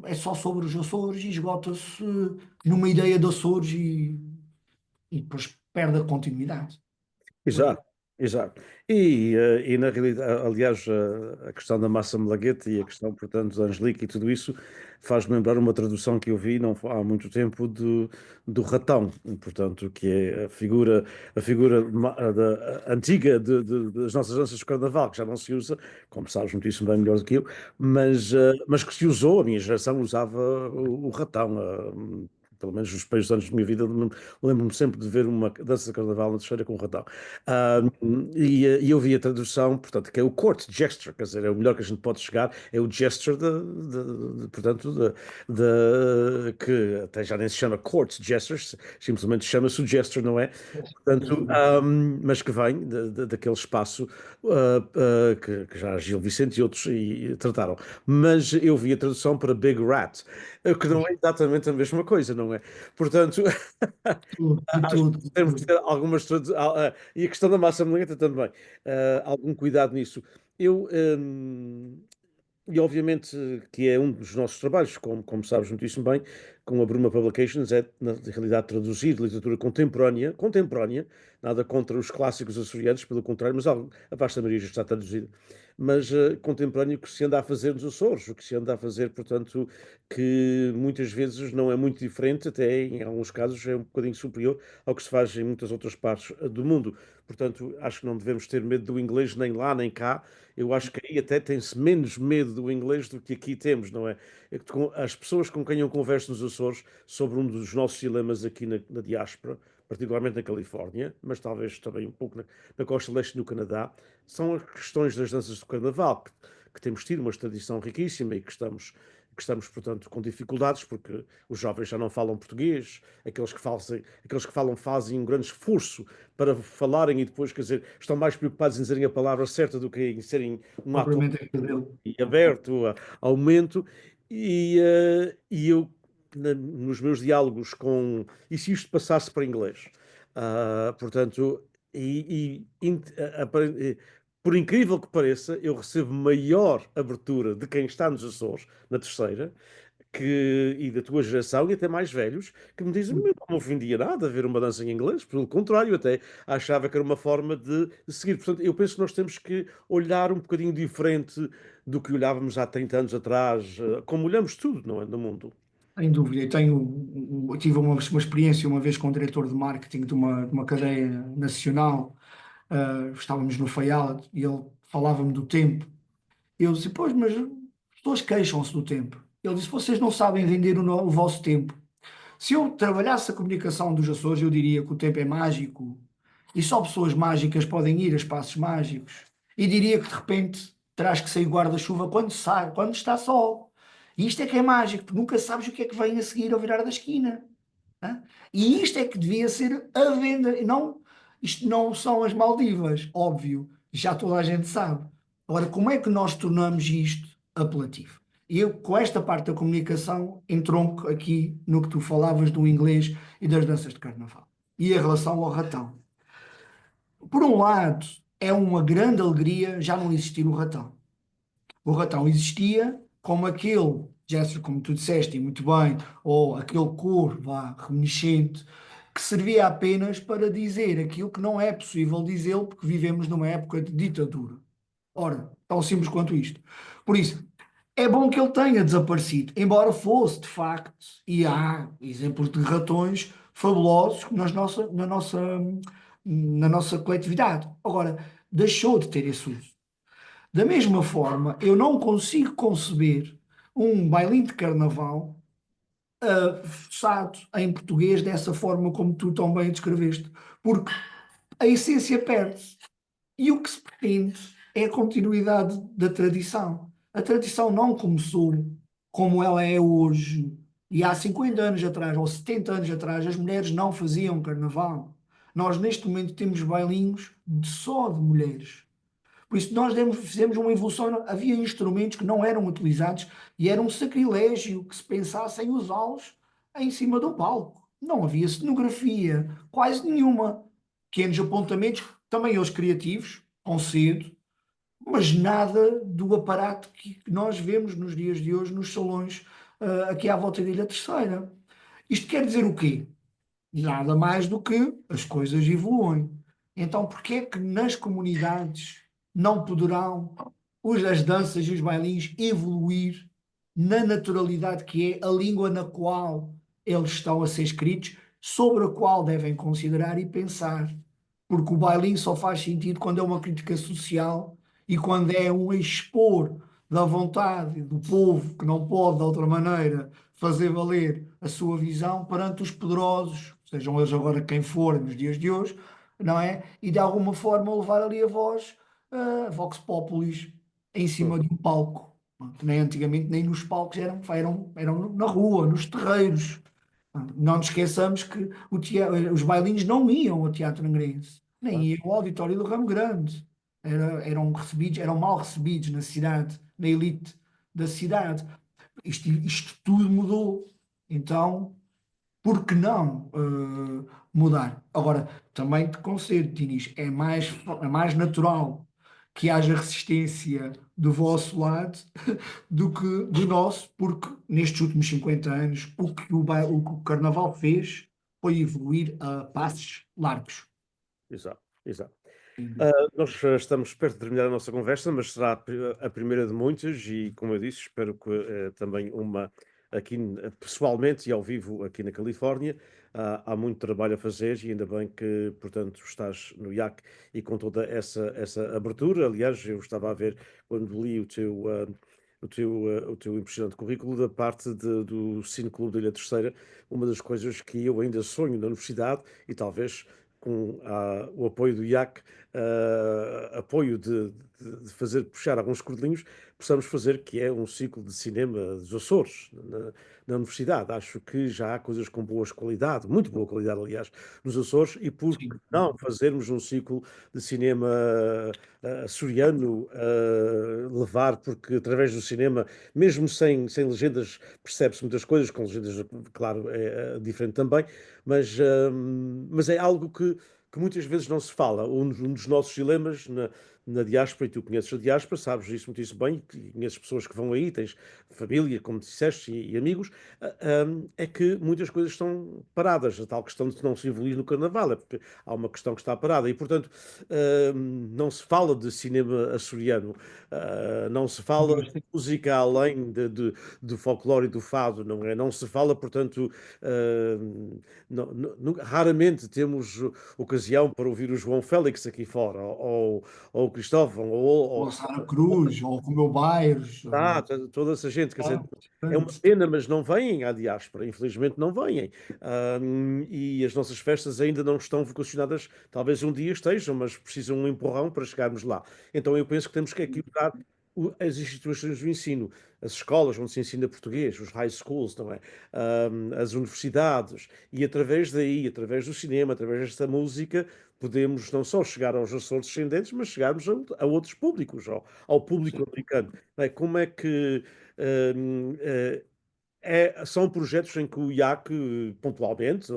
é só sobre os Açores e esgota-se numa ideia de Açores e depois perde a continuidade. Exato, exato. E na realidade, aliás, a questão da massa malagueta e a questão, portanto, da Angelique e tudo isso faz-me lembrar uma tradução que eu vi não há muito tempo do ratão, portanto, que é antiga das nossas danças de carnaval, que já não se usa, como sabes muitíssimo bem melhor do que eu, mas que se usou, a minha geração usava o ratão. Pelo menos nos primeiros anos da minha vida, lembro-me sempre de ver uma dança de carnaval na Terceira com o ratão. Ah, e eu vi a tradução, portanto, que é o court gesture, quer dizer, é o melhor que a gente pode chegar, é o gesture portanto, que até já nem se chama court gestures, simplesmente chama-se o gesture, não é? Portanto, mas que vem daquele espaço que já Gil Vicente e outros trataram. Mas eu vi a tradução para Big Rat, que não é exatamente a mesma coisa, não é? Portanto, De acho que tudo, de temos de tudo. ter algumas. E a questão da massa molhenta também. Algum cuidado nisso. Eu. E obviamente que é um dos nossos trabalhos, como sabes muitíssimo bem, com a Bruma Publications, é na realidade traduzir literatura contemporânea, nada contra os clássicos açorianos, pelo contrário, mas a vasta maioria já está traduzida, mas contemporâneo que se anda a fazer nos Açores, o que se anda a fazer, portanto, que muitas vezes não é muito diferente, até em alguns casos é um bocadinho superior ao que se faz em muitas outras partes do mundo. Portanto, acho que não devemos ter medo do inglês nem lá nem cá. Eu acho que aí até tem-se menos medo do inglês do que aqui temos, não é? As pessoas com quem eu converso nos Açores sobre um dos nossos dilemas aqui na diáspora, particularmente na Califórnia, mas talvez também um pouco na costa leste do Canadá, são as questões das danças do Carnaval, que temos tido uma tradição riquíssima e que estamos, portanto, com dificuldades, porque os jovens já não falam português, aqueles que falam fazem um grande esforço para falarem e depois, quer dizer, estão mais preocupados em dizerem a palavra certa do que em serem um ator Propriamente aquilo dele. aberto ao momento. E eu, nos meus diálogos com. E se isto passasse para inglês? Portanto, por incrível que pareça, eu recebo maior abertura de quem está nos Açores, na terceira, e da tua geração e até mais velhos, que me dizem: "Meu, não me ofendia nada ver uma dança em inglês, pelo contrário, até achava que era uma forma de seguir." Portanto, eu penso que nós temos que olhar um bocadinho diferente do que olhávamos há 30 anos atrás, como olhamos tudo, não é, no mundo. Sem dúvida. Eu tive uma experiência uma vez com o diretor de marketing de uma cadeia nacional. Estávamos no Faial e ele falava-me do tempo. E eu disse: Pois, mas as pessoas queixam-se do tempo. Ele disse: Vocês não sabem vender o vosso tempo. Se eu trabalhasse a comunicação dos Açores, eu diria que o tempo é mágico e só pessoas mágicas podem ir a espaços mágicos. E diria que de repente terás que sair guarda-chuva quando sai, quando está sol. E isto é que é mágico, porque nunca sabes o que é que vem a seguir ao virar da esquina. Hã? E isto é que devia ser a venda, e não, isto não são as Maldivas, óbvio, já toda a gente sabe. Agora, como é que nós tornamos isto apelativo? E eu, com esta parte da comunicação, entronco aqui no que tu falavas do inglês e das danças de carnaval. E a relação ao ratão. Por um lado, é uma grande alegria já não existir o ratão. O ratão existia como aquele gesto, como tu disseste, e muito bem, ou aquele cor, vá, reminiscente, que servia apenas para dizer aquilo que não é possível dizê-lo, porque vivemos numa época de ditadura. Ora, tão simples quanto isto. Por isso, é bom que ele tenha desaparecido, embora fosse, de facto, e há exemplos de ratões fabulosos na nossa coletividade. Agora, deixou de ter esse uso. Da mesma forma, eu não consigo conceber um bailinho de carnaval forçado em português dessa forma como tu tão bem descreveste, porque a essência perde-se. E o que se pretende é a continuidade da tradição. A tradição não começou como ela é hoje. E há 50 anos atrás, ou 70 anos atrás, as mulheres não faziam carnaval. Nós, neste momento, temos bailinhos só de mulheres. Por isso, fizemos uma evolução. Havia instrumentos que não eram utilizados e era um sacrilégio que se pensasse em usá-los em cima do palco. Não havia cenografia, quase nenhuma. Pequenos apontamentos, também eles criativos, concedo, mas nada do aparato que nós vemos nos dias de hoje nos salões aqui à volta da Ilha Terceira. Isto quer dizer o quê? Nada mais do que as coisas evoluem. Então, porquê é que nas comunidades não poderão as danças e os bailinhos evoluir na naturalidade que é a língua na qual eles estão a ser escritos, sobre a qual devem considerar e pensar? Porque o bailinho só faz sentido quando é uma crítica social e quando é um expor da vontade do povo que não pode, de outra maneira, fazer valer a sua visão perante os poderosos, sejam eles agora quem forem nos dias de hoje, não é? E de alguma forma levar ali a voz, Vox Populis, em cima de um palco. Nem antigamente, nem nos palcos eram na rua, nos terreiros. Não nos esqueçamos que os bailinhos não iam ao Teatro Negrense, nem Claro. iam ao Auditório do Ramo Grande. Eram mal recebidos na cidade, na elite da cidade. Isto tudo mudou. Então, por que não mudar? Agora, também te concedo, Dinis, é mais natural que haja resistência do vosso lado do que do nosso, porque nestes últimos 50 anos o que o Carnaval fez foi evoluir a passos largos. Exato, exato. Sem dúvida. Nós estamos perto de terminar a nossa conversa, mas será a primeira de muitas e, como eu disse, espero que também uma aqui pessoalmente e ao vivo aqui na Califórnia. Há muito trabalho a fazer e ainda bem que, portanto, estás no IAC e com toda essa abertura. Aliás, eu estava a ver quando li o teu impressionante currículo da parte do Cine Clube da Ilha Terceira, uma das coisas que eu ainda sonho na universidade e talvez com o apoio do IAC, apoio de fazer puxar alguns cordelinhos, possamos fazer que é um ciclo de cinema dos Açores na universidade. Acho que já há coisas com boa qualidade, muito boa qualidade, aliás, nos Açores, e por que Sim. não fazermos um ciclo de cinema açoriano, levar, porque através do cinema, mesmo sem legendas, percebe-se muitas coisas, com legendas, claro, é diferente também, mas é algo que muitas vezes não se fala. Um dos nossos dilemas na diáspora, e tu conheces a diáspora, sabes isso muitíssimo bem, e conheces pessoas que vão aí, tens família, como disseste, e amigos, é que muitas coisas estão paradas. A tal questão de não se evoluir no carnaval, é porque há uma questão que está parada, e portanto não se fala de cinema açoriano, não se fala de música além do folclore e do fado, não é? Não se fala, portanto, raramente temos ocasião para ouvir o João Félix aqui fora, ou o Cristóvão, Ou a Sara Cruz, ou o meu Bairros. toda essa gente, quer dizer, é uma Portanto, pena, mas não vêm à diáspora, infelizmente não vêm. E as nossas festas ainda não estão vocacionadas, talvez um dia estejam, mas precisam de um empurrão para chegarmos lá. Então eu penso que temos que equilibrar as instituições do ensino, as escolas onde se ensina português, os high schools, não é? As universidades, e através daí, através do cinema, através desta música, podemos não só chegar aos Açores descendentes, mas chegarmos a outros públicos, ao público Sim. americano. Não é? Como é que hum, são projetos em que o IAC, pontualmente,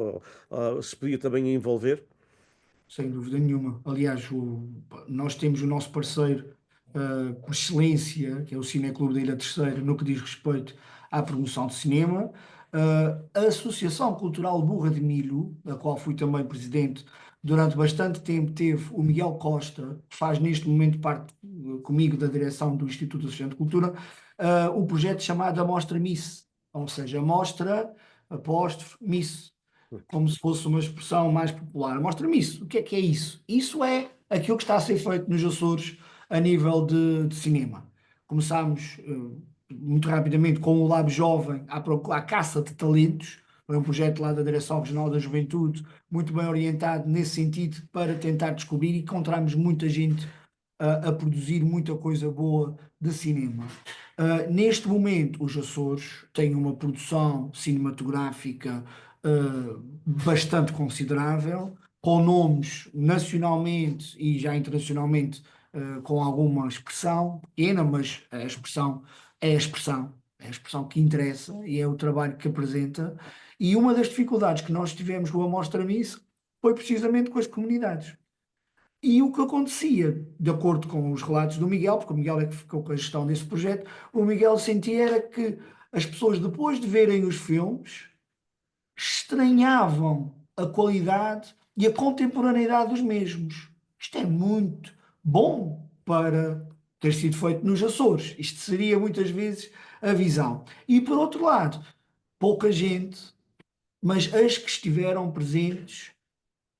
se podia também envolver? Sem dúvida nenhuma. Aliás, nós temos o nosso parceiro, por excelência, que é o Cineclube da Ilha Terceira, no que diz respeito à promoção de cinema. A Associação Cultural Burra de Milho, da qual fui também presidente durante bastante tempo, teve o Miguel Costa, que faz neste momento parte, comigo, da direção do Instituto Associação de Cultura, um projeto chamado Amostra Miss, ou seja, Amostra, apóstrofe, Miss, como se fosse uma expressão mais popular. Mostra-me isso. O que é isso? Isso é aquilo que está a ser feito nos Açores a nível de cinema. Começámos muito rapidamente com o Lab Jovem à caça de talentos. Foi um projeto lá da Direção Regional da Juventude, muito bem orientado nesse sentido para tentar descobrir e encontramos muita gente a produzir muita coisa boa de cinema. Neste momento, os Açores têm uma produção cinematográfica bastante considerável, com nomes nacionalmente e já internacionalmente com alguma expressão pequena, mas a expressão é a expressão, é a expressão que interessa e é o trabalho que apresenta. E uma das dificuldades que nós tivemos com a Mostra Miss foi precisamente com as comunidades. E o que acontecia, de acordo com os relatos do Miguel, porque o Miguel é que ficou com a gestão desse projeto, o Miguel sentia era que as pessoas, depois de verem os filmes, estranhavam a qualidade e a contemporaneidade dos mesmos. Isto é muito bom para ter sido feito nos Açores. Isto seria muitas vezes a visão. E por outro lado, pouca gente, mas as que estiveram presentes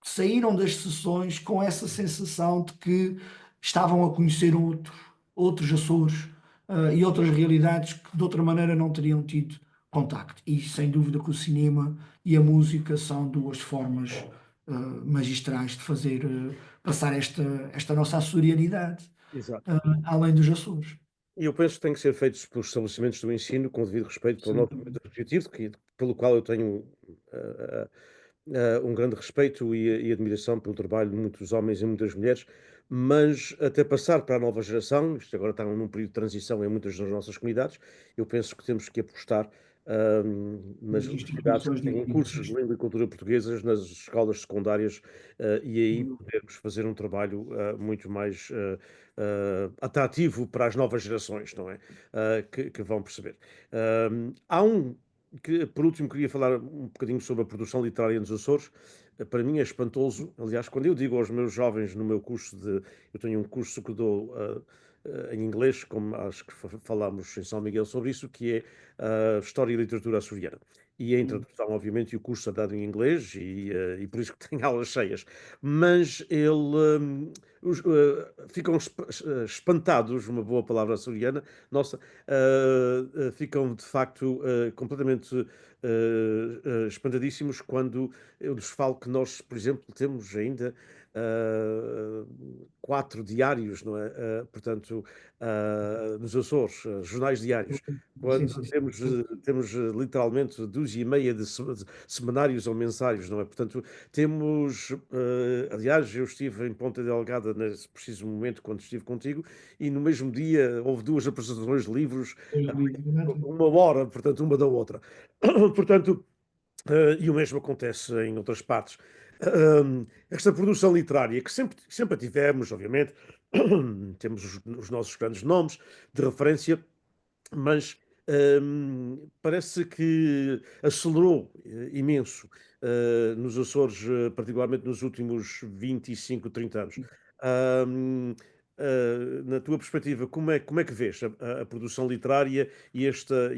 saíram das sessões com essa sensação de que estavam a conhecer outros Açores, e outras realidades que de outra maneira não teriam tido contacto. E sem dúvida que o cinema e a música são duas formas, magistrais de fazer, passar esta nossa açorianidade, Exato. além dos Açores. E eu penso que tem que ser feito pelos estabelecimentos do ensino, com devido respeito para o Sem nosso dúvida. objetivo, pelo qual eu tenho um grande respeito e admiração pelo trabalho de muitos homens e muitas mulheres, mas até passar para a nova geração, isto agora está num período de transição em muitas das nossas comunidades, eu penso que temos que apostar nas Nas universidades que instituições de têm cursos de ensino. língua e cultura portuguesas, nas escolas secundárias, e aí podermos fazer um trabalho muito mais atrativo para as novas gerações, não é? Que vão perceber. Há por último, queria falar um bocadinho sobre a produção literária nos Açores. Para mim é espantoso. Aliás, quando eu digo aos meus jovens no meu curso de. Eu tenho um curso que dou em inglês, como acho que falámos em São Miguel sobre isso, que é História e Literatura Açoriana. E a introdução, obviamente, e o curso é dado em inglês, e por isso que tem aulas cheias. Mas ficam espantados, uma boa palavra açoriana, nossa, ficam de facto completamente espantadíssimos quando eu lhes falo que nós, por exemplo, temos ainda quatro diários, não é? Portanto, nos Açores, jornais diários. Sim, Quando sim, sim. temos literalmente dúzia e meia de semanários ou mensários, não é? Portanto, temos, aliás, eu estive em Ponta Delgada nesse preciso momento quando estive contigo, e no mesmo dia houve duas apresentações de livros, uma hora, portanto, uma da outra. Portanto, e o mesmo acontece em outras partes. Esta produção literária, que sempre tivemos, obviamente, temos os nossos grandes nomes de referência, mas parece que acelerou imenso nos Açores, particularmente nos últimos 25, 30 anos. Hum, Na tua perspectiva, como é que vês a produção literária e esta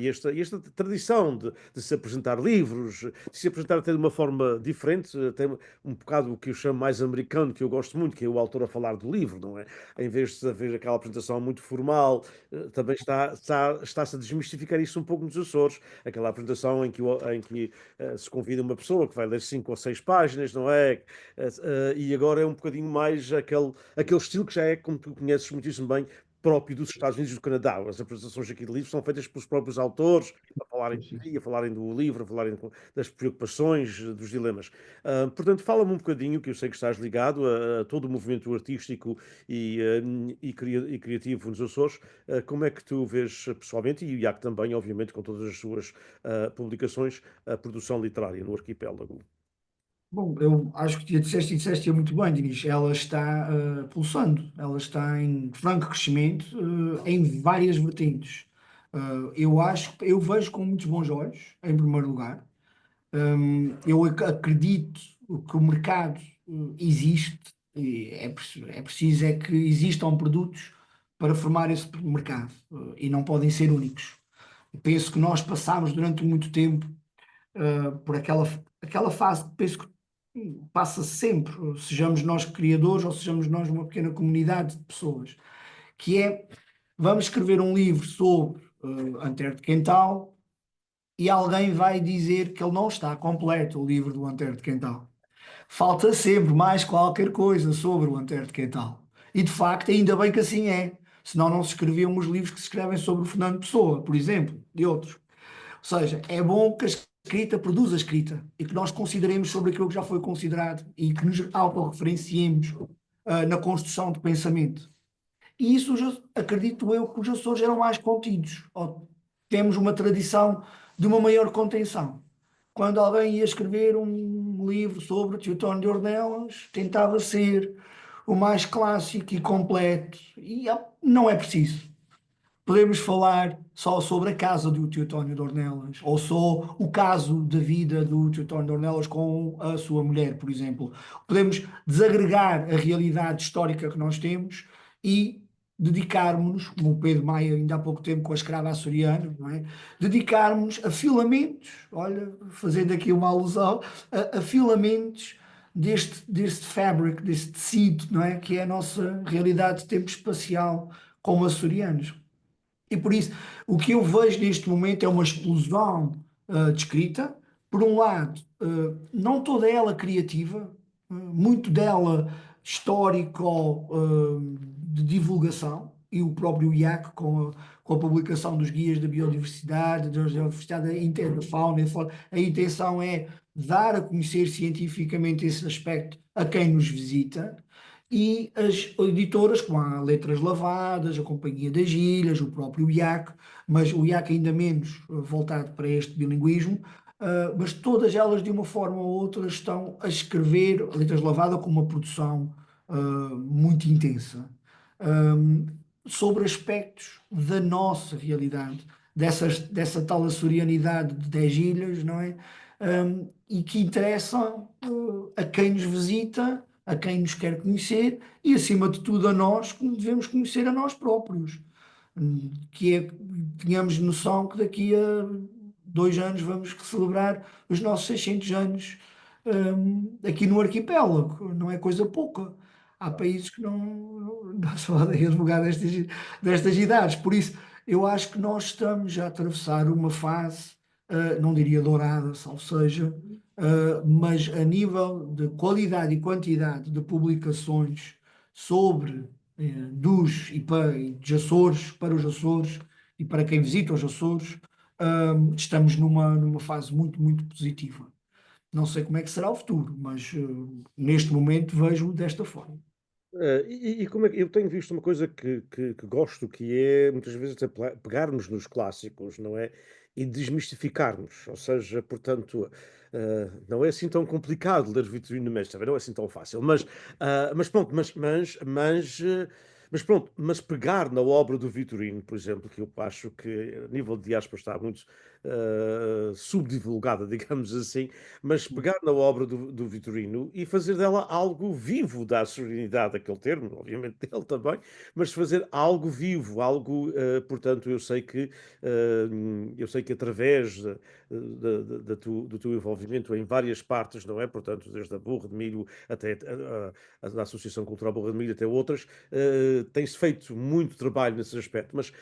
tradição de se apresentar livros, de se apresentar até de uma forma diferente, até um bocado o que eu chamo mais americano, que eu gosto muito, que é o autor a falar do livro, não é? Em vez de haver aquela apresentação muito formal, também está-se a desmistificar isso um pouco nos Açores, aquela apresentação em que se convida uma pessoa que vai ler 5 ou 6 páginas, não é? E agora é um bocadinho mais aquele estilo que já é, como tu conheces muitíssimo bem, próprio dos Estados Unidos e do Canadá. As apresentações aqui de livros são feitas pelos próprios autores, a falarem Sim, de sim. si, a falarem do livro, a falarem das preocupações, dos dilemas. Portanto, fala-me um bocadinho, que eu sei que estás ligado a todo o movimento artístico e criativo nos Açores. Como é que tu vês pessoalmente, e o IAC também, obviamente, com todas as suas publicações, a produção literária no arquipélago? Bom, eu acho que disseste muito bem, Dinis. Ela está pulsando, ela está em franco crescimento, em várias vertentes. Eu vejo com muitos bons olhos, em primeiro lugar. Eu acredito que o mercado existe e é preciso é que existam produtos para formar esse mercado e não podem ser únicos. Eu penso que nós passámos durante muito tempo por aquela fase que penso que passa sempre, sejamos nós criadores ou sejamos nós uma pequena comunidade de pessoas, que é vamos escrever um livro sobre Antero de Quental e alguém vai dizer que ele não está completo, o livro do Antero de Quental. Falta sempre mais qualquer coisa sobre o Antero de Quental. E de facto, ainda bem que assim é. Senão não se escreviam os livros que se escrevem sobre o Fernando Pessoa, por exemplo, e outros. Ou seja, é bom que a escrita produza escrita e que nós consideremos sobre aquilo que já foi considerado e que nos autorreferenciemos na construção de pensamento. E isso, acredito eu, que os Açores eram mais contidos, ou temos uma tradição de uma maior contenção. Quando alguém ia escrever um livro sobre Teotónio de Ornelas, tentava ser o mais clássico e completo, e não é preciso. Podemos falar só sobre a casa do Teotónio de Ornelas, ou só o caso da vida do Teotónio de Ornelas com a sua mulher, por exemplo. Podemos desagregar a realidade histórica que nós temos e dedicarmos-nos, como o Pedro Maia ainda há pouco tempo com a escrava açoriana, não é? Dedicarmos a filamentos, olha, fazendo aqui uma alusão, a filamentos deste fabric, deste tecido, não é? Que é a nossa realidade de tempo espacial como açorianos. E por isso, o que eu vejo neste momento é uma explosão de escrita. Por um lado, não toda ela criativa, muito dela histórico, de divulgação, e o próprio IAC com a publicação dos guias da biodiversidade, da diversidade da fauna e flora. A intenção é dar a conhecer cientificamente esse aspecto a quem nos visita e as editoras, como a Letras Lavadas, a Companhia das Ilhas, o próprio IAC, mas o IAC ainda menos voltado para este bilinguismo, mas todas elas, de uma forma ou outra, estão a escrever a Letras Lavadas com uma produção muito intensa, um, sobre aspectos da nossa realidade, dessa tal açorianidade de 10 ilhas, não é? E que interessam a quem nos visita, a quem nos quer conhecer e, acima de tudo, a nós que devemos conhecer a nós próprios. Que é, tenhamos noção que daqui a 2 anos vamos celebrar os nossos 600 anos, aqui no arquipélago, não é coisa pouca. Há países que não se podem advogar destas idades, por isso eu acho que nós estamos a atravessar uma fase, não diria dourada, salvo seja, mas a nível de qualidade e quantidade de publicações sobre e dos Açores, para os Açores e para quem visita os Açores, estamos numa fase muito, muito positiva. Não sei como é que será o futuro, mas neste momento vejo desta forma. E como é que eu tenho visto uma coisa que gosto, que é muitas vezes até pegarmos nos clássicos, não é? E desmistificarmos, ou seja, portanto, não é assim tão complicado ler Vitorino Mestre, não é assim tão fácil, mas pronto, mas pronto, mas pegar na obra do Vitorino, por exemplo, que eu acho que a nível de diáspora está muito subdivulgada, digamos assim, mas pegar na obra do Vitorino e fazer dela algo vivo, da serenidade, aquele termo, obviamente dele também, mas fazer algo vivo, algo, portanto, eu sei que através do teu envolvimento em várias partes, não é? Portanto, desde a Borra de Milho até da Associação Cultural Borra de Milho até outras, tem-se feito muito trabalho nesse aspecto, mas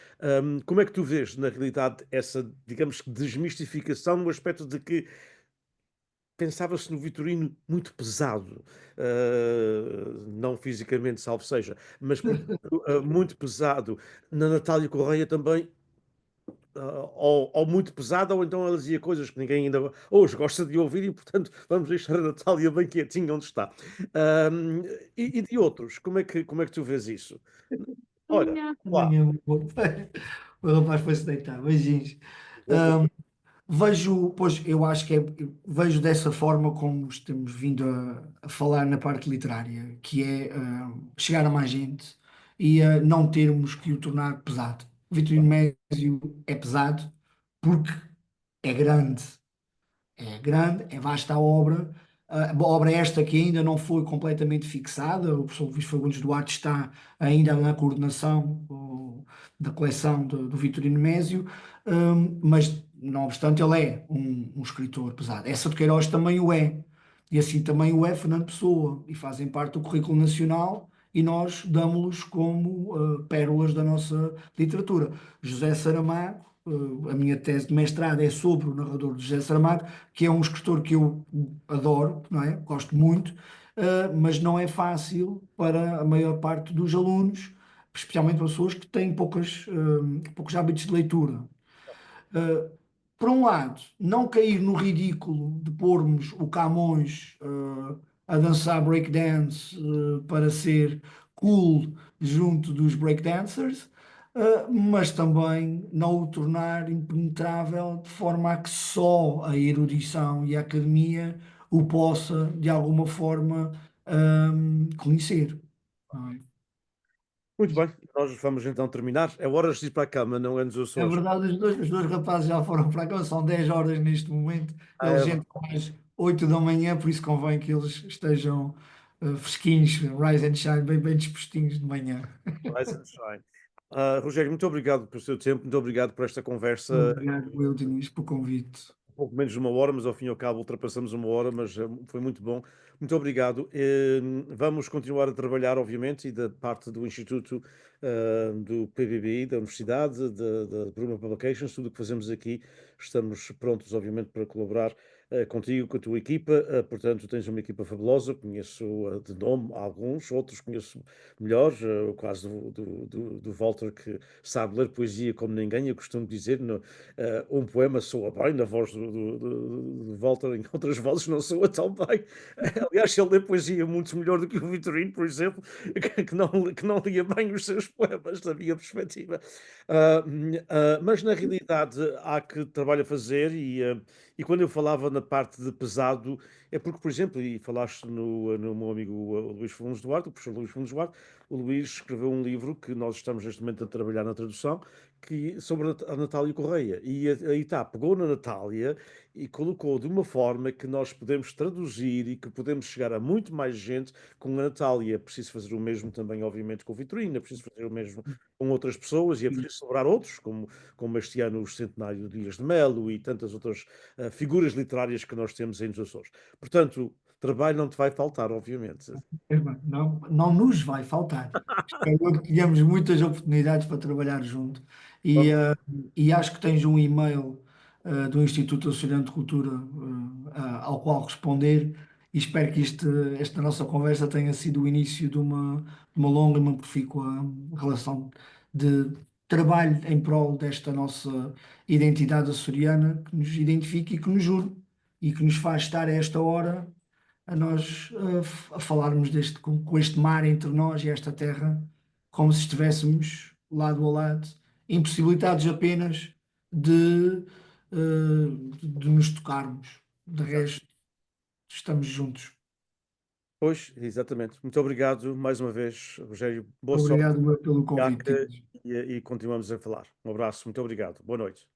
como é que tu vês, na realidade, essa, digamos, desmistificação no aspecto de que pensava-se no Vitorino muito pesado, não fisicamente, salvo seja, mas muito pesado. Na Natália Correia também, ou muito pesada, ou então ela dizia coisas que ninguém ainda hoje gosta de ouvir e, portanto, vamos deixar a Natália bem quietinha onde está. Ahm, e de outros, como é que tu vês isso? Olha, lá. Amanhã vou- o rapaz foi-se deitar. Beijinhos. Vejo, pois eu acho que vejo dessa forma como temos vindo a falar na parte literária, que é chegar a mais gente e não termos que o tornar pesado. O Vitorino Mésio é pesado porque é grande. É grande, é vasta a obra. A obra esta que ainda não foi completamente fixada, o professor Luís Fagundes Duarte está ainda na coordenação da coleção do Vitorino Mésio, mas não obstante ele é um escritor pesado. Essa de Queiroz também o é, e assim também o é Fernando Pessoa, e fazem parte do currículo nacional e nós damos-los como pérolas da nossa literatura. José Saramago, a minha tese de mestrado é sobre o narrador de José Saramago, que é um escritor que eu adoro, não é? Gosto muito, mas não é fácil para a maior parte dos alunos, especialmente para pessoas que têm poucos hábitos de leitura. Uh, por um lado, não cair no ridículo de pormos o Camões a dançar breakdance para ser cool junto dos breakdancers, mas também não o tornar impenetrável de forma a que só a erudição e a academia o possa, de alguma forma, conhecer. Não é? Muito bem, nós vamos então terminar. É hora de ir para a cama, não é nos É Açores. verdade, os dois rapazes já foram para cá, são 10 horas neste momento. Ah, Eles é, entram às 8 da manhã, por isso convém que eles estejam fresquinhos, rise and shine, bem dispostinhos de manhã. rise and shine. Rogério, muito obrigado pelo seu tempo, muito obrigado por esta conversa. Obrigado, eu, Diniz, pelo convite. Um pouco menos de uma hora, mas ao fim e ao cabo ultrapassamos uma hora, mas foi muito bom. Muito obrigado. Vamos continuar a trabalhar, obviamente, e da parte do Instituto, do PBBI, da Universidade, da Bruma Publications, tudo o que fazemos aqui, estamos prontos, obviamente, para colaborar contigo, com a tua equipa. Portanto, tens uma equipa fabulosa, conheço de nome alguns, outros conheço melhor, o caso do Walter, que sabe ler poesia como ninguém, eu costumo dizer, um poema soa bem na voz do Walter, em outras vozes não soa tão bem. Aliás, ele lê poesia muito melhor do que o Vitorino, por exemplo, que não lia bem os seus poemas, da minha perspectiva. Mas na realidade há que trabalho a fazer e quando eu falava na parte de pesado, é porque, por exemplo, e falaste no meu amigo Luís Fundos Duarte, o professor Luís Fundos Duarte, o Luís escreveu um livro que nós estamos neste momento a trabalhar na tradução, sobre a Natália Correia. E aí está, pegou na Natália e colocou de uma forma que nós podemos traduzir e que podemos chegar a muito mais gente com a Natália. É preciso fazer o mesmo também, obviamente, com o Vitorino, é preciso fazer o mesmo com outras pessoas e é preciso celebrar outros, como este ano o centenário de Dias de Melo e tantas outras figuras literárias que nós temos aí nos Açores. Portanto, trabalho não te vai faltar, obviamente. Não, não nos vai faltar. Espero que tenhamos muitas oportunidades para trabalhar junto e, Vamos, eh, e acho que tens um e-mail do Instituto Açoriano de Cultura ao qual responder e espero que esta nossa conversa tenha sido o início de uma longa e uma profícua relação de trabalho em prol desta nossa identidade açoriana que nos identifica e que nos une e que nos faz estar a esta hora a nós a falarmos com este mar entre nós e esta terra, como se estivéssemos lado a lado, impossibilitados apenas de, de nos tocarmos. De resto, estamos juntos. pois, exatamente. Muito obrigado mais uma vez, Rogério. Boa sorte Obrigado eu, pelo e, convite. e continuamos a falar. Um abraço, muito obrigado. Boa noite.